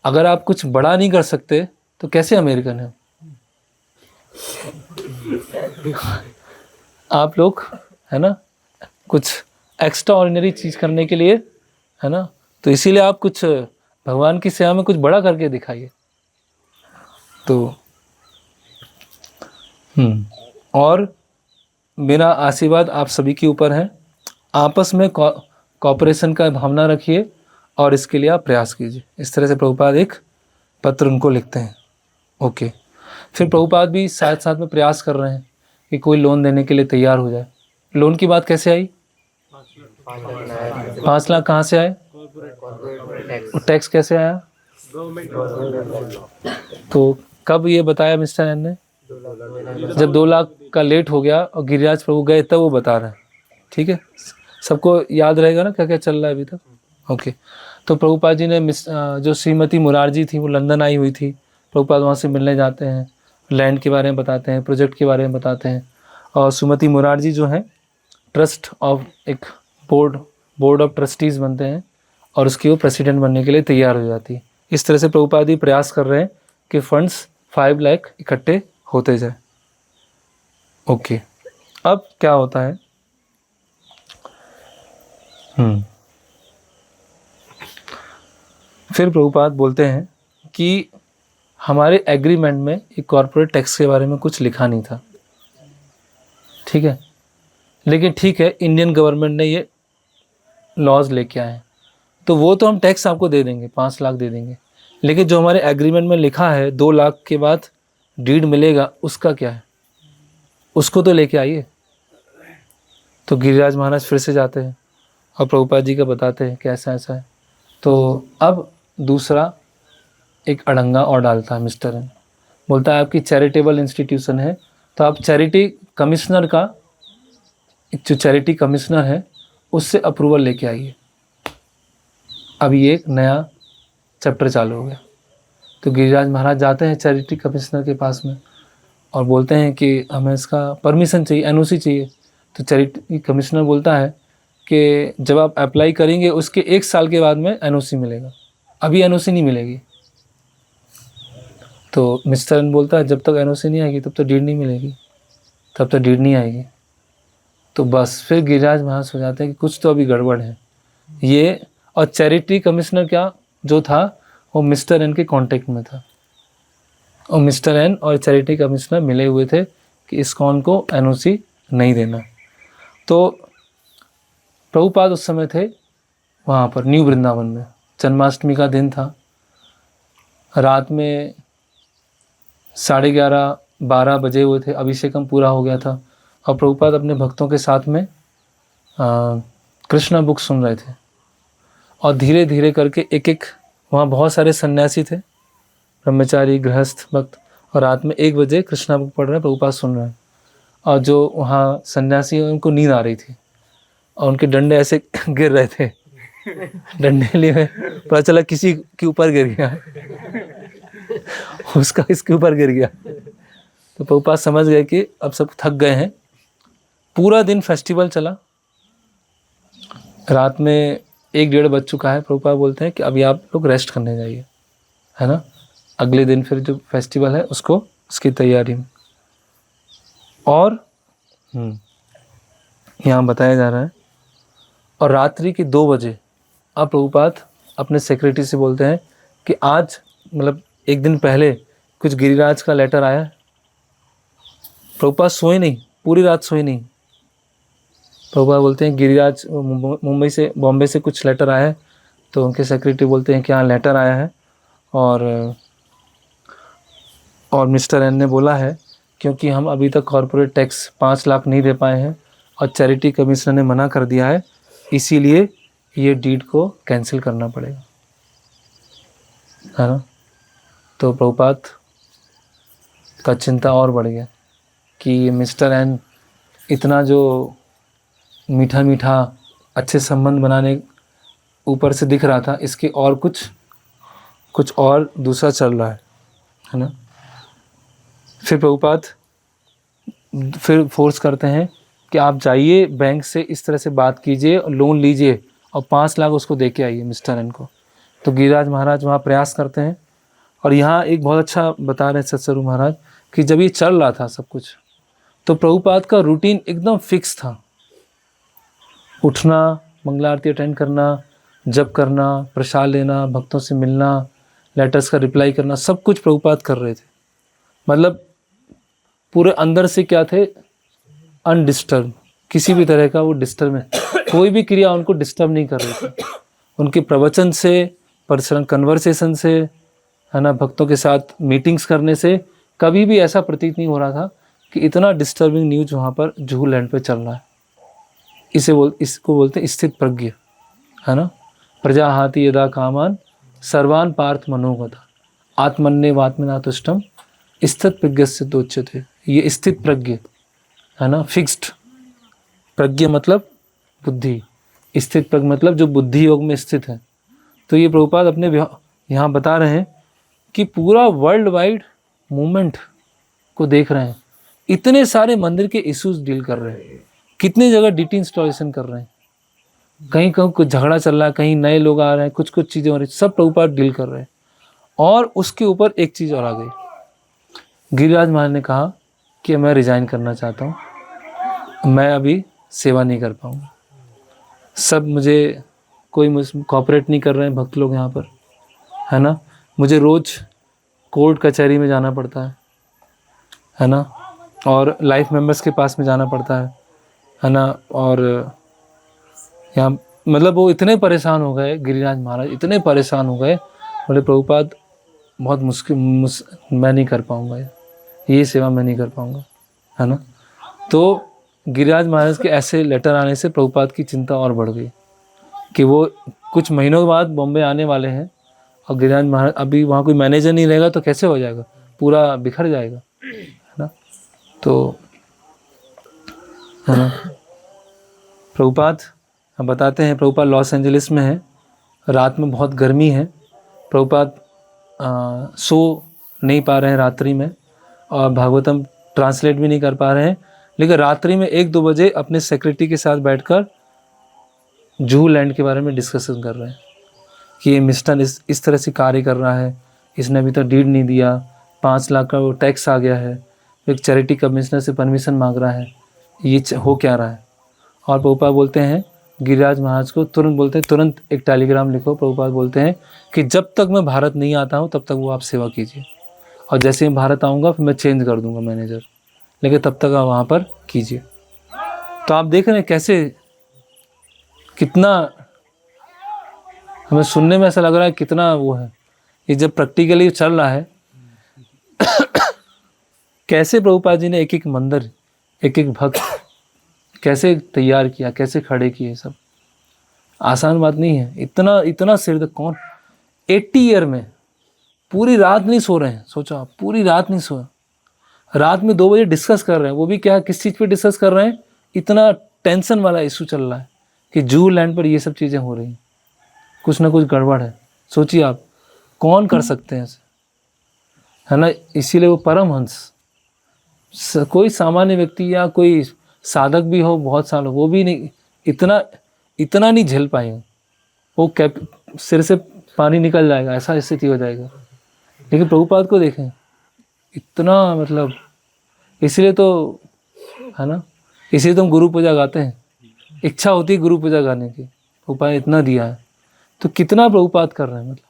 अगर आप कुछ बड़ा नहीं कर सकते तो कैसे अमेरिकन हैं आप लोग, है ना, कुछ एक्स्ट्रा ऑर्डिनरी चीज़ करने के लिए, है ना, तो इसीलिए आप कुछ भगवान की सेवा में कुछ बड़ा करके दिखाइए। तो और मेरा आशीर्वाद आप सभी के ऊपर है, आपस में कॉपरेशन का भावना रखिए और इसके लिए आप प्रयास कीजिए। इस तरह से प्रभुपाद एक पत्र उनको लिखते हैं। ओके। फिर प्रभुपाद भी साथ साथ में प्रयास कर रहे हैं कि कोई लोन देने के लिए तैयार हो जाए। लोन की बात कैसे आई? 5 लाख कहाँ से आए? टैक्स कैसे आया? तो कब ये बताया मिस्टर एन ने? जब 2 लाख का लेट हो गया और गिरिराज प्रभु गए तब वो बता रहे हैं। ठीक है, सबको याद रहेगा ना क्या क्या चल रहा है अभी तक। ओके। तो प्रभुपाद जी ने जो श्रीमती मुरारजी थी वो लंदन आई हुई थी, प्रभुपाद वहाँ से मिलने जाते हैं, लैंड के बारे में बताते हैं, प्रोजेक्ट के बारे में बताते हैं। और श्रीमती मुरारजी जो हैं ट्रस्ट ऑफ एक बोर्ड ऑफ ट्रस्टीज़ बनते हैं और उसकी वो प्रेसिडेंट बनने के लिए तैयार हो जाती है। इस तरह से प्रभुपाद जी प्रयास कर रहे हैं कि फंड्स 5 लाख इकट्ठे होते जाए। ओके। अब क्या होता है? फिर प्रभुपाद बोलते हैं कि हमारे एग्रीमेंट में एक कॉर्पोरेट टैक्स के बारे में कुछ लिखा नहीं था, ठीक है, लेकिन ठीक है, इंडियन गवर्नमेंट ने ये लॉज लेके आए, तो वो तो हम टैक्स आपको दे देंगे, 5 लाख दे देंगे, लेकिन जो हमारे एग्रीमेंट में लिखा है 2 लाख के बाद डीड मिलेगा, उसका क्या है, उसको तो लेके आइए। तो गिरिराज महाराज फिर से जाते हैं और प्रभुपाद जी का बताते हैं कि ऐसा ऐसा है। तो अब दूसरा एक अड़ंगा और डालता है मिस्टर एन, बोलता है आपकी चैरिटेबल इंस्टीट्यूशन है, तो आप चैरिटी कमिश्नर का, जो चैरिटी कमिश्नर है उससे अप्रूवल लेके आइए। अब ये एक नया चैप्टर चालू हो गया। तो गिरिराज महाराज जाते हैं चैरिटी कमिश्नर के पास में और बोलते हैं कि हमें इसका परमिशन चाहिए, एनओसी चाहिए। तो चैरिटी कमिश्नर बोलता है कि जब आप अप्लाई करेंगे उसके 1 साल के बाद में एनओसी मिलेगा। अभी एनओसी नहीं मिलेगी। तो मिस्टर एन बोलता है जब तक एनओसी नहीं आएगी तब तक डीड नहीं मिलेगी, तब तक डीड नहीं आएगी। तो बस फिर गिरिराज महाराज हो जाते हैं कि कुछ तो अभी गड़बड़ है ये। और चैरिटी कमिश्नर क्या जो था वो मिस्टर एन के कांटेक्ट में था, और मिस्टर एन और चैरिटी कमिश्नर मिले हुए थे कि इस्कॉन को एनओसी नहीं देना। तो प्रभुपाद उस समय थे वहाँ पर न्यू वृंदावन में, जन्माष्टमी का दिन था, रात में 11:30-12 बजे हुए थे, अभिषेकम पूरा हो गया था, और प्रभुपाद अपने भक्तों के साथ में कृष्णा बुक सुन रहे थे। और धीरे धीरे करके एक एक, वहाँ बहुत सारे सन्यासी थे, ब्रह्मचारी, गृहस्थ, भक्त, और रात में 1 बजे कृष्णा बुक पढ़ रहे हैं, प्रभुपाद सुन रहे हैं। और जो वहाँ सन्यासी हैं उनको नींद आ रही थी और उनके डंडे ऐसे गिर रहे थे, डंडे लिए पता चला किसी के ऊपर गिर गया, उसका इसके ऊपर गिर गया। तो प्रभुपाद समझ गए कि अब सब थक गए हैं। पूरा दिन फेस्टिवल चला, रात में 1-1:30 बज चुका है। प्रभुपाद बोलते हैं कि अभी आप लोग रेस्ट करने जाइए, है ना, अगले दिन फिर जो फेस्टिवल है उसको, उसकी तैयारी में। और यहाँ बताया जा रहा है, और रात्रि के 2 बजे अब प्रभुपाद अपने सेक्रेटरी से बोलते हैं कि आज मतलब एक दिन पहले कुछ गिरिराज का लेटर आया है। प्रभुपाद सोए नहीं, पूरी रात सोए नहीं। प्रभुपाद बोलते हैं गिरिराज मुंबई से, बॉम्बे से कुछ लेटर आया है। तो उनके सेक्रेटरी बोलते हैं कि हाँ लेटर आया है, और मिस्टर एन ने बोला है क्योंकि हम अभी तक कॉर्पोरेट टैक्स 5 लाख नहीं दे पाए हैं और चैरिटी कमिश्नर ने मना कर दिया है, इसीलिए ये डीड को कैंसिल करना पड़ेगा, है ना। तो प्रभुपाद का चिंता और बढ़ गया कि मिस्टर एन इतना जो मीठा मीठा अच्छे संबंध बनाने ऊपर से दिख रहा था, इसके और कुछ और दूसरा चल रहा है ना। फिर प्रभुपाद फिर फोर्स करते हैं कि आप जाइए बैंक से, इस तरह से बात कीजिए, लोन लीजिए और 5 लाख उसको दे के आइए मिस्टर एन को। तो गिरिराज महाराज वहाँ प्रयास करते हैं। और यहाँ एक बहुत अच्छा बता रहे हैं सत्सरू महाराज कि जब ये चल रहा था सब कुछ, तो प्रभुपाद का रूटीन एकदम फिक्स था। उठना, मंगला आरती अटेंड करना, जप करना, प्रसाद लेना, भक्तों से मिलना, लेटर्स का रिप्लाई करना, सब कुछ प्रभुपाद कर रहे थे। मतलब पूरे अंदर से क्या थे, अनडिस्टर्ब, किसी भी तरह का वो डिस्टर्ब, कोई भी क्रिया उनको डिस्टर्ब नहीं कर रही थी। उनके प्रवचन से, पर्सनल कन्वर्सेशन से, है ना, भक्तों के साथ मीटिंग्स करने से कभी भी ऐसा प्रतीत नहीं हो रहा था कि इतना डिस्टर्बिंग न्यूज वहाँ पर जुहू लैंड पे चल रहा है। इसको बोलते हैं स्थित प्रज्ञ, है ना। प्रजा हाथी यदा कामान सर्वान पार्थ मनोगता आत्मन्ने वात्मना तुष्टम स्थित प्रज्ञ से दोच्यते। ये स्थित प्रज्ञ, है ना, फिक्स्ड प्रज्ञ मतलब बुद्धि, स्थित प्रज्ञ मतलब जो बुद्धि योग में स्थित है। तो ये प्रभुपाद अपने यहाँ बता रहे हैं कि पूरा वर्ल्ड वाइड मूवमेंट को देख रहे हैं, इतने सारे मंदिर के इश्यूज डील कर रहे हैं, कितने जगह डीटी इंस्टॉलेशन कर रहे हैं, कहीं कहीं कुछ झगड़ा चल रहा है, कहीं नए लोग आ रहे हैं, कुछ चीज़ें हो रही, सब प्रभुपाद डील कर रहे हैं। और उसके ऊपर एक चीज़ और आ गई, गिरिराज महाराज ने कहा कि मैं रिजाइन करना चाहता हूँ, मैं अभी सेवा नहीं कर पाऊँगा, सब मुझे कोई कॉपरेट नहीं कर रहे हैं भक्त लोग यहाँ पर, है ना। मुझे रोज़ कोर्ट कचहरी में जाना पड़ता है ना, और लाइफ मेंबर्स के पास में जाना पड़ता है ना। और यहाँ मतलब वो इतने परेशान हो गए, गिरिराज महाराज इतने परेशान हो गए, बोले प्रभुपाद बहुत मुश्किल, मैं नहीं कर पाऊँगा, ये सेवा मैं नहीं कर पाऊँगा, है ना। तो गिरिराज महाराज के ऐसे लेटर आने से प्रभुपाद की चिंता और बढ़ गई कि वो कुछ महीनों बाद बॉम्बे आने वाले हैं, और गिरिराज महाराज अभी वहाँ कोई मैनेजर नहीं रहेगा तो कैसे हो जाएगा, पूरा बिखर जाएगा, है ना। तो है ना, प्रभुपाद हम बताते हैं, प्रभुपाद लॉस एंजलिस में है, रात में बहुत गर्मी है, प्रभुपाद सो नहीं पा रहे हैं रात्रि में, और भागवतम ट्रांसलेट भी नहीं कर पा रहे हैं, लेकिन रात्रि में 1-2 बजे अपने सेक्रेटरी के साथ बैठकर जुहू लैंड के बारे में डिस्कशन कर रहे हैं कि ये मिस्टर इस तरह से कार्य कर रहा है, इसने अभी तक डीड नहीं दिया, 5 लाख का वो टैक्स आ गया है, एक चैरिटी कमिश्नर से परमिशन मांग रहा है, ये हो क्या रहा है। और प्रभुपाद बोलते हैं गिरिराज महाराज को, तुरंत बोलते हैं तुरंत एक टेलीग्राम लिखो। प्रभुपाद बोलते हैं कि जब तक मैं भारत नहीं आता हूँ तब तक वो आप सेवा कीजिए, और जैसे ही भारत आऊँगा फिर मैं चेंज कर दूँगा मैनेजर, लेकिन तब तक आप वहाँ पर कीजिए। तो आप देख रहे हैं कैसे, कितना हमें सुनने में ऐसा लग रहा है कितना वो है, ये जब प्रैक्टिकली चल रहा है कैसे प्रभुपाद जी ने एक एक मंदिर, एक एक भक्त कैसे तैयार किया, कैसे खड़े किए, सब आसान बात नहीं है। इतना इतना सिर दर्द कौन 80 ईयर में पूरी रात नहीं सो रहे हैं, सोचो आप, पूरी रात नहीं सोए, रात में 2 बजे डिस्कस कर रहे हैं, वो भी क्या, किस चीज़ पे डिस्कस कर रहे हैं, इतना टेंशन वाला इशू चल रहा है कि जूह लैंड पर ये सब चीज़ें हो रही हैं, कुछ ना कुछ गड़बड़ है। सोचिए आप, कौन कर सकते हैं ऐसे, है ना। इसीलिए वो परमहंस, कोई सामान्य व्यक्ति या कोई साधक भी हो बहुत सालों, वो भी नहीं इतना नहीं झेल पाएंगे, वो सिर से पानी निकल जाएगा, ऐसा स्थिति हो जाएगा। लेकिन प्रभुपाद को देखें, इतना मतलब, इसलिए तो है ना, इसलिए तो हम गुरु पूजा गाते हैं, इच्छा होती है गुरु पूजा गाने की, प्रभुपाद ने इतना दिया है। तो कितना प्रभुपाद कर रहे हैं, मतलब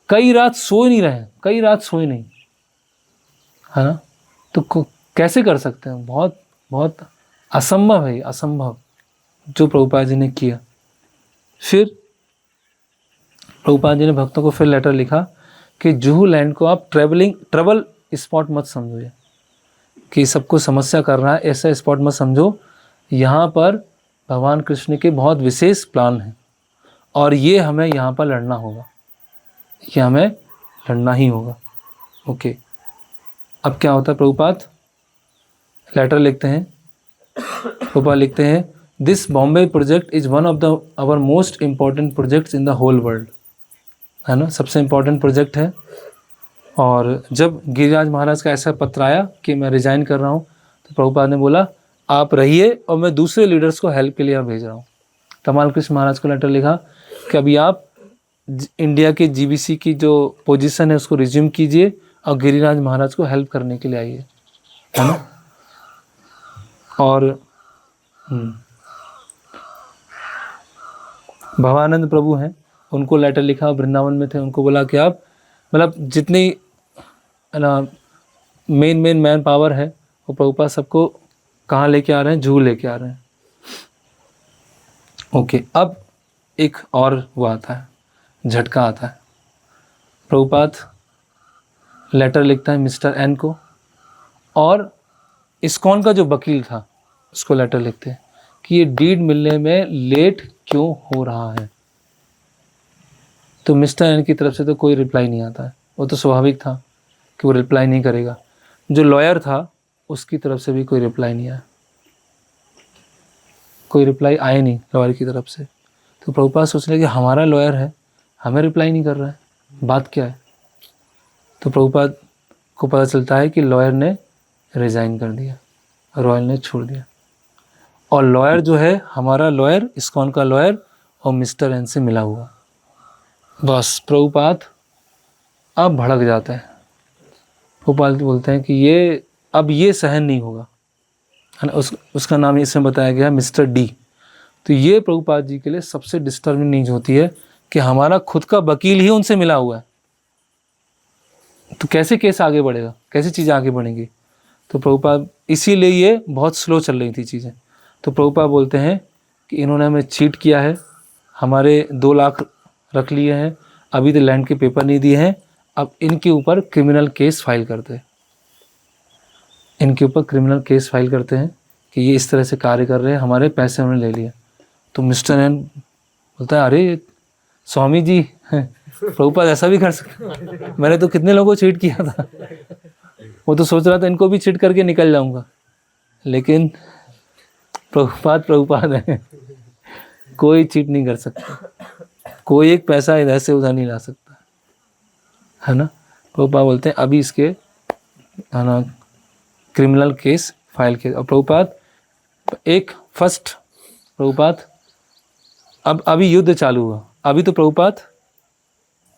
कई रात सो ही नहीं रहे हैं, कई रात सोए नहीं, है ना। तो कैसे कर सकते हैं, बहुत बहुत असंभव है, असंभव जो प्रभुपाद जी ने किया। फिर प्रभुपाद जी ने भक्तों को फिर लेटर लिखा कि जुहू लैंड को आप ट्रबल स्पॉट मत समझो, ये कि सबको समस्या कर रहा है ऐसा स्पॉट मत समझो, यहाँ पर भगवान कृष्ण के बहुत विशेष प्लान हैं, और ये हमें यहाँ पर लड़ना होगा, ये हमें लड़ना ही होगा। ओके, अब क्या होता है, प्रभुपाद लेटर लिखते हैं, प्रभुपाद लिखते हैं this Bombay project is one of the our most important projects in the whole world, है ना, सबसे इम्पॉर्टेंट प्रोजेक्ट है। और जब गिरिराज महाराज का ऐसा पत्र आया कि मैं रिज़ाइन कर रहा हूँ, तो प्रभुपाद ने बोला आप रहिए और मैं दूसरे लीडर्स को हेल्प के लिए भेज रहा हूँ। कमाल कृष्ण महाराज को लेटर लिखा कि अभी आप इंडिया के जीबीसी की जो पोजीशन है उसको रिज्यूम कीजिए और गिरिराज महाराज को हेल्प करने के लिए आइए, है ना। और भवानंद प्रभु हैं, उनको लेटर लिखा, वृंदावन में थे, उनको बोला कि आप मतलब जितनी है ना मेन मैन पावर है वो प्रभुपाद सबको कहाँ लेके आ रहे हैं, जूहू लेके आ रहे हैं। ओके, अब एक और वो आता है, झटका आता है। प्रभुपाद लेटर लिखता है मिस्टर एन को, और इस्कॉन का जो वकील था उसको लेटर लिखते हैं कि ये डीड मिलने में लेट क्यों हो रहा है। तो मिस्टर एन की तरफ से तो कोई रिप्लाई नहीं आता है, वो तो स्वाभाविक था कि वो रिप्लाई नहीं करेगा। जो लॉयर था उसकी तरफ से भी कोई रिप्लाई नहीं आया, कोई रिप्लाई आए नहीं लॉयर की तरफ से। तो प्रभुपाद सोच रहे कि हमारा लॉयर है, हमें रिप्लाई नहीं कर रहा है, बात क्या है। तो प्रभुपाद को पता चलता है कि लॉयर ने रिज़ाइन कर दिया, रॉयल ने छोड़ दिया, और लॉयर जो है हमारा लॉयर, इस्कॉन का लॉयर, और मिस्टर एन से मिला हुआ। बस प्रभुपाद अब भड़क जाते हैं। प्रभुपाद बोलते हैं कि ये अब ये सहन नहीं होगा, है ना। उसका नाम इसमें बताया गया मिस्टर डी। तो ये प्रभुपाद जी के लिए सबसे डिस्टर्बिंग न्यूज़ होती है कि हमारा खुद का वकील ही उनसे मिला हुआ है, तो कैसे केस आगे बढ़ेगा, कैसी चीज़ें आगे बढ़ेंगी। तो प्रभुपाद इसीलिए ये बहुत स्लो चल रही थी चीज़ें। तो प्रभुपाद बोलते हैं कि इन्होंने हमें चीट किया है, हमारे 2 लाख रख लिए हैं, अभी तो लैंड के पेपर नहीं दिए हैं, अब इनके ऊपर क्रिमिनल केस फाइल करते हैं, इनके ऊपर क्रिमिनल केस फाइल करते हैं कि ये इस तरह से कार्य कर रहे हैं, हमारे पैसे उन्होंने ले लिए। तो मिस्टर एन बोलता है अरे स्वामी जी, प्रभुपाद ऐसा भी कर सकते, मैंने तो कितने लोगों को चीट किया था। वो तो सोच रहा था इनको भी चीट करके निकल जाऊंगा, लेकिन प्रभुपाद है, कोई चीट नहीं कर सकता, कोई एक पैसा इधर से उधर नहीं ला सकता, है ना। प्रभुपाद बोलते हैं अभी इसके, है ना, क्रिमिनल केस फाइल किया। और प्रभुपाद एक फर्स्ट प्रभुपाद अब अभी युद्ध चालू हुआ, अभी तो प्रभुपाद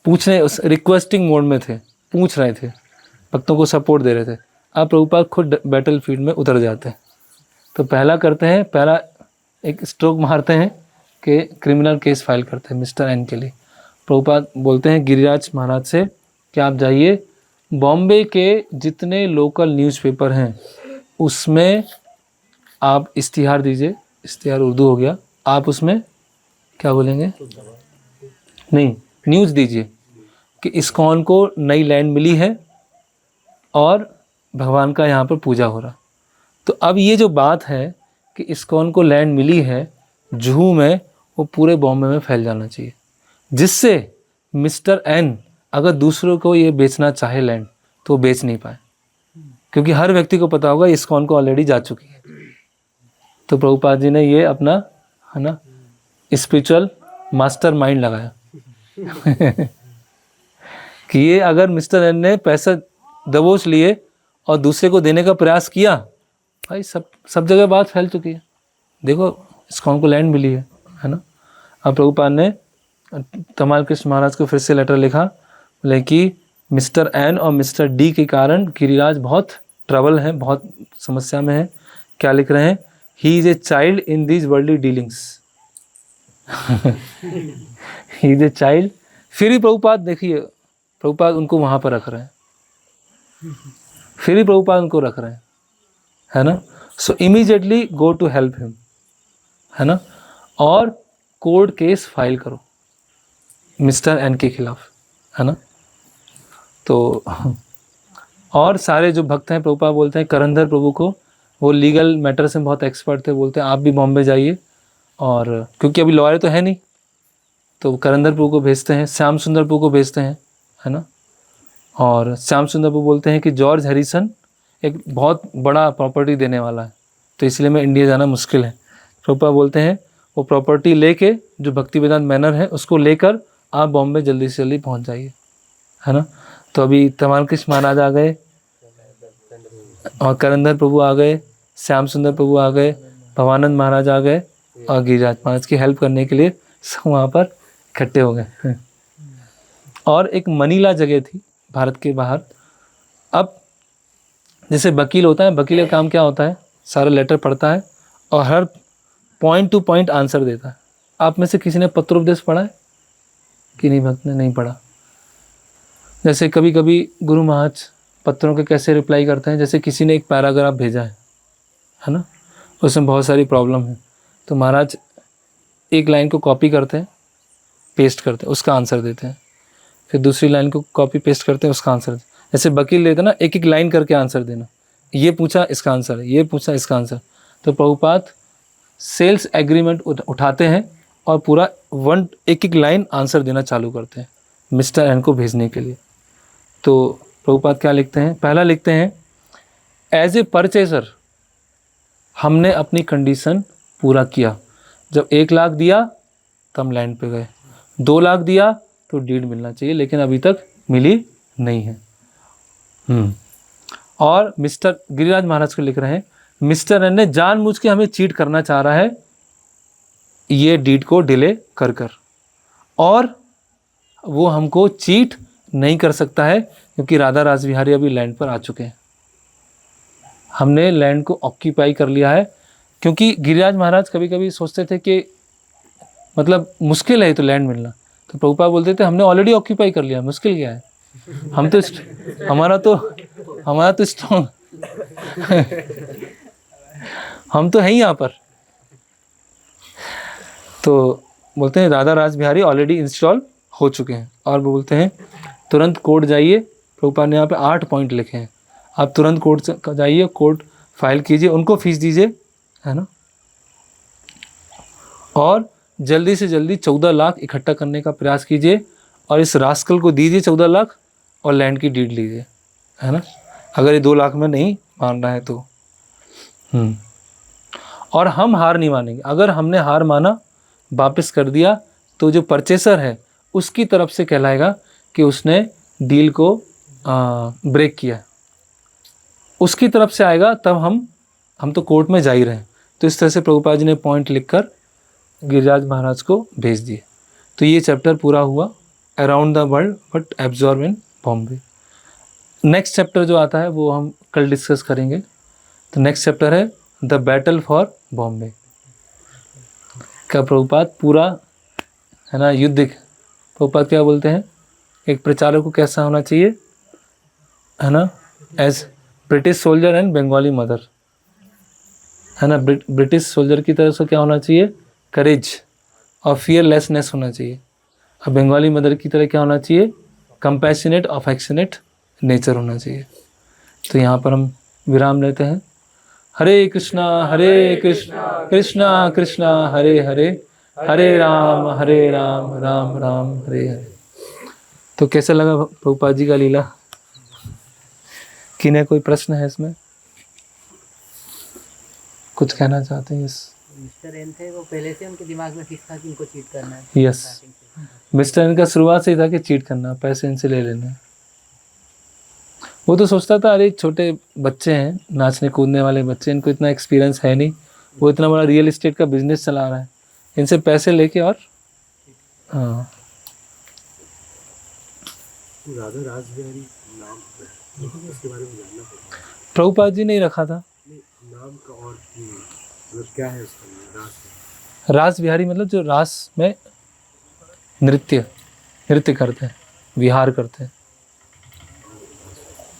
पूछने, उस रिक्वेस्टिंग मोड में थे, पूछ रहे थे, भक्तों को सपोर्ट दे रहे थे। अब प्रभुपाद खुद बैटल फील्ड में उतर जाते हैं। तो पहला करते हैं, पहला एक स्ट्रोक मारते हैं कि क्रिमिनल केस फाइल करते हैं मिस्टर एन के लिए। प्रभुपाद बोलते हैं गिरिराज महाराज से कि आप जाइए, बॉम्बे के जितने लोकल न्यूज़पेपर हैं उसमें आप इश्तिहार दीजिए, इश्तिहार उर्दू हो गया, आप उसमें क्या बोलेंगे, नहीं, न्यूज़ दीजिए कि इस्कॉन को नई लैंड मिली है और भगवान का यहाँ पर पूजा हो रहा। तो अब ये जो बात है कि इस्कॉन को लैंड मिली है जुहू में, वो पूरे बॉम्बे में फैल जाना चाहिए, जिससे मिस्टर एन अगर दूसरों को ये बेचना चाहे लैंड तो वो बेच नहीं पाए, क्योंकि हर व्यक्ति को पता होगा इस्कॉन को ऑलरेडी जा चुकी है। तो प्रभुपाद जी ने ये अपना, है ना, स्पिरिचुअल मास्टर माइंड लगाया कि ये अगर मिस्टर एन ने पैसा दबोच लिए और दूसरे को देने का प्रयास किया, भाई सब जगह बात फैल चुकी है, देखो इस्कॉन को लैंड मिली है ना। अब प्रभुपाद ने तमाल कृष्ण महाराज को फिर से लेटर लिखा, बोले कि मिस्टर एन और मिस्टर डी के कारण गिरिराज बहुत ट्रबल है, बहुत समस्या में है। क्या लिख रहे हैं, he is a child in these worldly dealings he is a child. फिर ही प्रभुपाद, देखिए प्रभुपाद उनको वहाँ पर रख रहे हैं, फिर ही प्रभुपाद उनको रख रहे हैं, है ना। So immediately go to help him, है ना, और कोर्ट केस फाइल करो मिस्टर एन के खिलाफ, है ना। तो और सारे जो भक्त हैं, प्रभुपाद बोलते हैं करंदर प्रभु को, वो लीगल मैटर्स में बहुत एक्सपर्ट थे, बोलते हैं आप भी बॉम्बे जाइए, और क्योंकि अभी लॉयर तो है नहीं, तो करंदर प्रभु को भेजते हैं, श्याम सुंदर प्रभु को भेजते हैं, है ना। और श्याम सुंदर प्रभु बोलते हैं कि जॉर्ज हैरिसन एक बहुत बड़ा प्रॉपर्टी देने वाला है, तो इसलिए मैं इंडिया जाना मुश्किल है। प्रभुपाद बोलते हैं वो प्रॉपर्टी लेके, जो भक्ति वेदांत मैनर है उसको लेकर आप बॉम्बे जल्दी से जल्दी पहुंच जाइए, है ना। तो अभी तमाल कृष्ण महाराज आ गए, और करंदर प्रभु आ गए, श्याम सुंदर प्रभु आ गए, भवानंद महाराज आ गए, और गिरिराज महाराज की हेल्प करने के लिए सब वहाँ पर इकट्ठे हो गए। और एक मनीला जगह थी भारत के बाहर। अब जैसे वकील होता है, वकील का काम क्या होता है, सारा लेटर पढ़ता है और हर पॉइंट टू पॉइंट आंसर देता है। आप में से किसी ने पत्रोपदेश पढ़ा है कि नहीं? भक्त ने नहीं पढ़ा। जैसे कभी कभी गुरु महाराज पत्रों के कैसे रिप्लाई करते हैं, जैसे किसी ने एक पैराग्राफ भेजा है ना, उसमें बहुत सारी प्रॉब्लम है, तो महाराज एक लाइन को कॉपी करते हैं, पेस्ट करते हैं, उसका आंसर देते हैं, फिर दूसरी लाइन को कॉपी पेस्ट करते हैं, उसका आंसर। जैसे वकील लेते ना, एक एक लाइन करके आंसर देना, ये पूछा इसका आंसर, ये पूछा इसका आंसर। तो प्रभुपाद सेल्स एग्रीमेंट उठाते हैं और पूरा एक एक लाइन आंसर देना चालू करते हैं मिस्टर एन को भेजने के लिए। तो प्रभुपाद क्या लिखते हैं, पहला लिखते हैं, एज ए परचेजर हमने अपनी कंडीशन पूरा किया। जब 1 लाख दिया तब लैंड पे गए, 2 लाख दिया तो डीड मिलना चाहिए, लेकिन अभी तक मिली नहीं है। और मिस्टर गिरिराज महाराज को लिख रहे हैं, मिस्टर एन ने जानबूझ के हमें चीट करना चाह रहा है, ये डीड को डिले कर कर, और वो हमको चीट नहीं कर सकता है क्योंकि राधा रासबिहारी अभी लैंड पर आ चुके हैं। हमने लैंड को ऑक्यूपाई कर लिया है, क्योंकि गिरिराज महाराज कभी कभी सोचते थे कि मतलब मुश्किल है तो लैंड मिलना, तो प्रभुपाद बोलते थे हमने ऑलरेडी ऑक्यूपाई कर लिया, मुश्किल क्या है, हम तो हमारा तो स्ट्रॉन्ग हम तो हैं यहाँ पर। तो बोलते हैं राधा रासबिहारी ऑलरेडी इंस्टॉल हो चुके हैं, और वो बोलते हैं तुरंत कोर्ट जाइए। प्रभुपाद ने यहाँ पे 8 पॉइंट लिखे हैं, आप तुरंत कोर्ट जाइए, कोर्ट फाइल कीजिए, उनको फीस दीजिए, है ना, और जल्दी से जल्दी 14 लाख इकट्ठा करने का प्रयास कीजिए, और इस रास्कल को दीजिए 14 लाख और लैंड की डीड लीजिए, है ना, अगर ये 2 लाख में नहीं मान रहा है तो। और हम हार नहीं मानेंगे, अगर हमने हार माना, वापस कर दिया, तो जो परचेसर है उसकी तरफ से कहलाएगा कि उसने डील को ब्रेक किया, उसकी तरफ से आएगा, तब हम तो कोर्ट में जा ही रहे हैं। तो इस तरह से प्रभुपाद जी ने पॉइंट लिखकर गिरिराज महाराज को भेज दिए। तो ये चैप्टर पूरा हुआ। Around the world but absorb in Bombay. Next chapter जो आता है वो हम कल डिस्कस करेंगे। तो नेक्स्ट चैप्टर है द बैटल फॉर बॉम्बे का प्रभुपाद पूरा है ना युद्ध। प्रभुपाद क्या बोलते हैं, एक प्रचारक को कैसा होना चाहिए है ना, as British soldier and Bengali mother है ना। ब्रिटिश सोल्जर की तरफ से क्या होना चाहिए, करेज और फियरलेसनेस होना चाहिए। और बंगाली मदर की तरह क्या होना चाहिए, कंपैशनेट अफेक्शनेट नेचर होना चाहिए। तो यहाँ पर हम विराम लेते हैं। हरे कृष्णा कृष्णा कृष्णा हरे हरे, हरे राम राम राम हरे हरे। तो कैसा लगा प्रभुपाद जी का लीला? किन्हें कोई प्रश्न है इसमें, कुछ कहना चाहते हैं? मिस्टर एन थे वो पहले से उनके दिमाग में फिक्स था कि इनको चीट करना है। यस, मिस्टर एन का शुरुआत से ही था कि चीट करना, पैसे इनसे ले लेने। वो तो सोचता था अरे छोटे बच्चे हैं, नाचने कूदने वाले बच्चे, इनको इतना एक्सपीरियंस है नहीं, वो इतना बड़ा रियल एस्टेट का बिजनेस चला रहा है, इनसे पैसे लेके और हाँ। राधा रासबिहारी नाम उसके बारे में जानना पड़ेगा। प्रभुपाद जी ने ही रखा था नाम का, और मतलब क्या है उसका रास बिहारी, मतलब जो रास में नृत्य करते हैं, विहार करते हैं।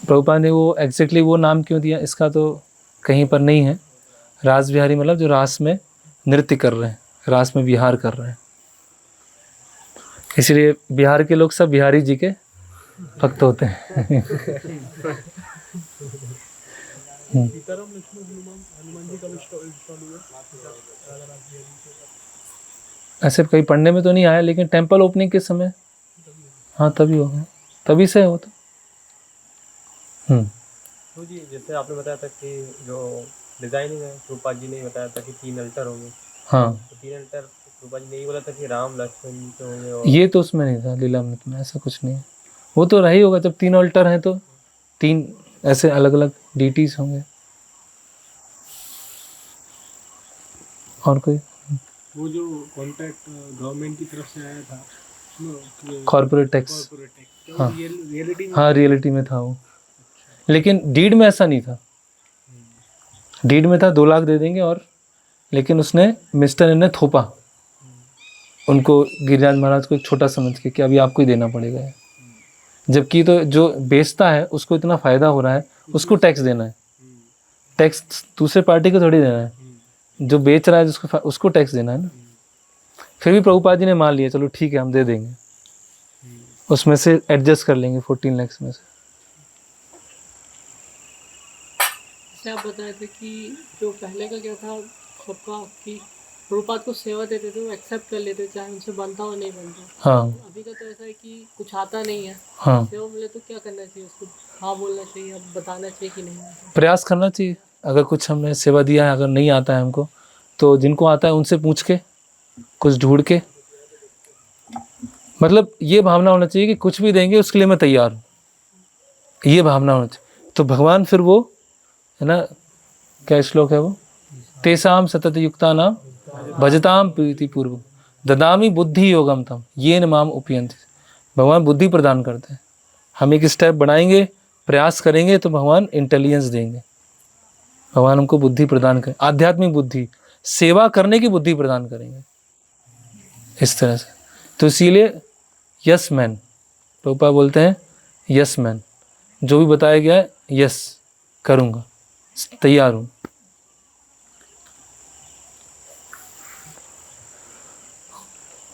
प्रभुपाद ने वो एग्जैक्टली वो नाम क्यों दिया इसका तो कहीं पर नहीं है। रास बिहारी मतलब जो रास में नृत्य कर रहे हैं, रास में विहार कर रहे हैं, इसलिए बिहार के लोग सब बिहारी जी के भक्त होते हैं। ऐसे कहीं पढ़ने में तो नहीं आया, लेकिन टेंपल ओपनिंग के समय हाँ तभी हो गया, तभी से हो तो। तो जी जैसे आपने बताया था कि जो डिजाइनिंग है रूपा जी ने बताया था कि 3 अल्टर होंगे। हाँ तो 3 अल्टर रूपा जी ने ये बोला था कि राम लक्ष्मण जी के होंगे, और ये तो उसमें नहीं था, लीलामृत में ऐसा कुछ नहीं है। वो तो रही होगा, जब 3 अल्टर हैं तो 3 ऐसे अलग अलग डीटीज होंगे। और कोई वो जो कॉन्ट्रैक्ट गवर्नमेंट की तरफ से आया था कॉर्पोरेट टैक्स, हाँ रियलिटी में, हाँ रियलिटी में था वो, लेकिन डीड में ऐसा नहीं था। डीड में था 2 लाख दे देंगे, और लेकिन उसने मिस्टर ने थोपा उनको, गिरिराज महाराज को एक छोटा समझ के कि अभी आपको ही देना पड़ेगा। जबकि तो जो बेचता है उसको इतना फ़ायदा हो रहा है, उसको टैक्स देना है, टैक्स दूसरे पार्टी को थोड़ी देना है, जो बेच रहा है जिसको उसको टैक्स देना है ना। फिर भी प्रभुपाद जी ने मान लिया, चलो ठीक है हम दे देंगे, उसमें से एडजस्ट कर लेंगे 14 लाख में से। आप बताए थे कि जो पहले का क्या था सबका कि प्रभुपाद को सेवा देते थे, वो एक्सेप्ट कर लेते चाहे उनसे बनता हो नहीं बनता। हाँ अभी का तो ऐसा है कि कुछ आता नहीं है, हाँ, सेवा मिले तो क्या करना चाहिए उसको? हाँ बोलना चाहिए, अब बताना चाहिए कि नहीं? प्रयास करना चाहिए। अगर कुछ हमने सेवा दिया है, अगर नहीं आता है हमको, तो जिनको आता है उनसे पूछ के, कुछ ढूंढ के, मतलब ये भावना होना चाहिए कि कुछ भी देंगे उसके लिए मैं तैयार हूँ, ये भावना होना चाहिए। तो भगवान फिर वो है ना, क्या श्लोक है वो, तेसाम सतत युक्ता नाम भजताम प्रीति पूर्व ददामी बुद्धि योगम तम ये न माम उपयंति। भगवान बुद्धि प्रदान करते हैं, हम एक स्टेप बढ़ाएंगे, प्रयास करेंगे तो भगवान इंटेलिजेंस देंगे। भगवान हमको बुद्धि प्रदान करें, आध्यात्मिक बुद्धि, सेवा करने की बुद्धि प्रदान करेंगे इस तरह से। तो इसीलिए यस मैन, प्रभुपाद बोलते हैं यस मैन, जो भी बताया गया है यस करूँगा, तैयार हूँ।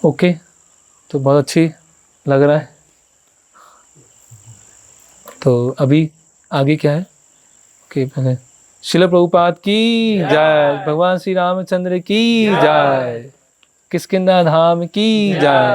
ओके, तो बहुत अच्छी लग रहा है। तो अभी आगे क्या है? ओके, पहले श्रील प्रभुपाद की जय, भगवान श्री रामचंद्र की जय, किष्किंधा धाम की जय।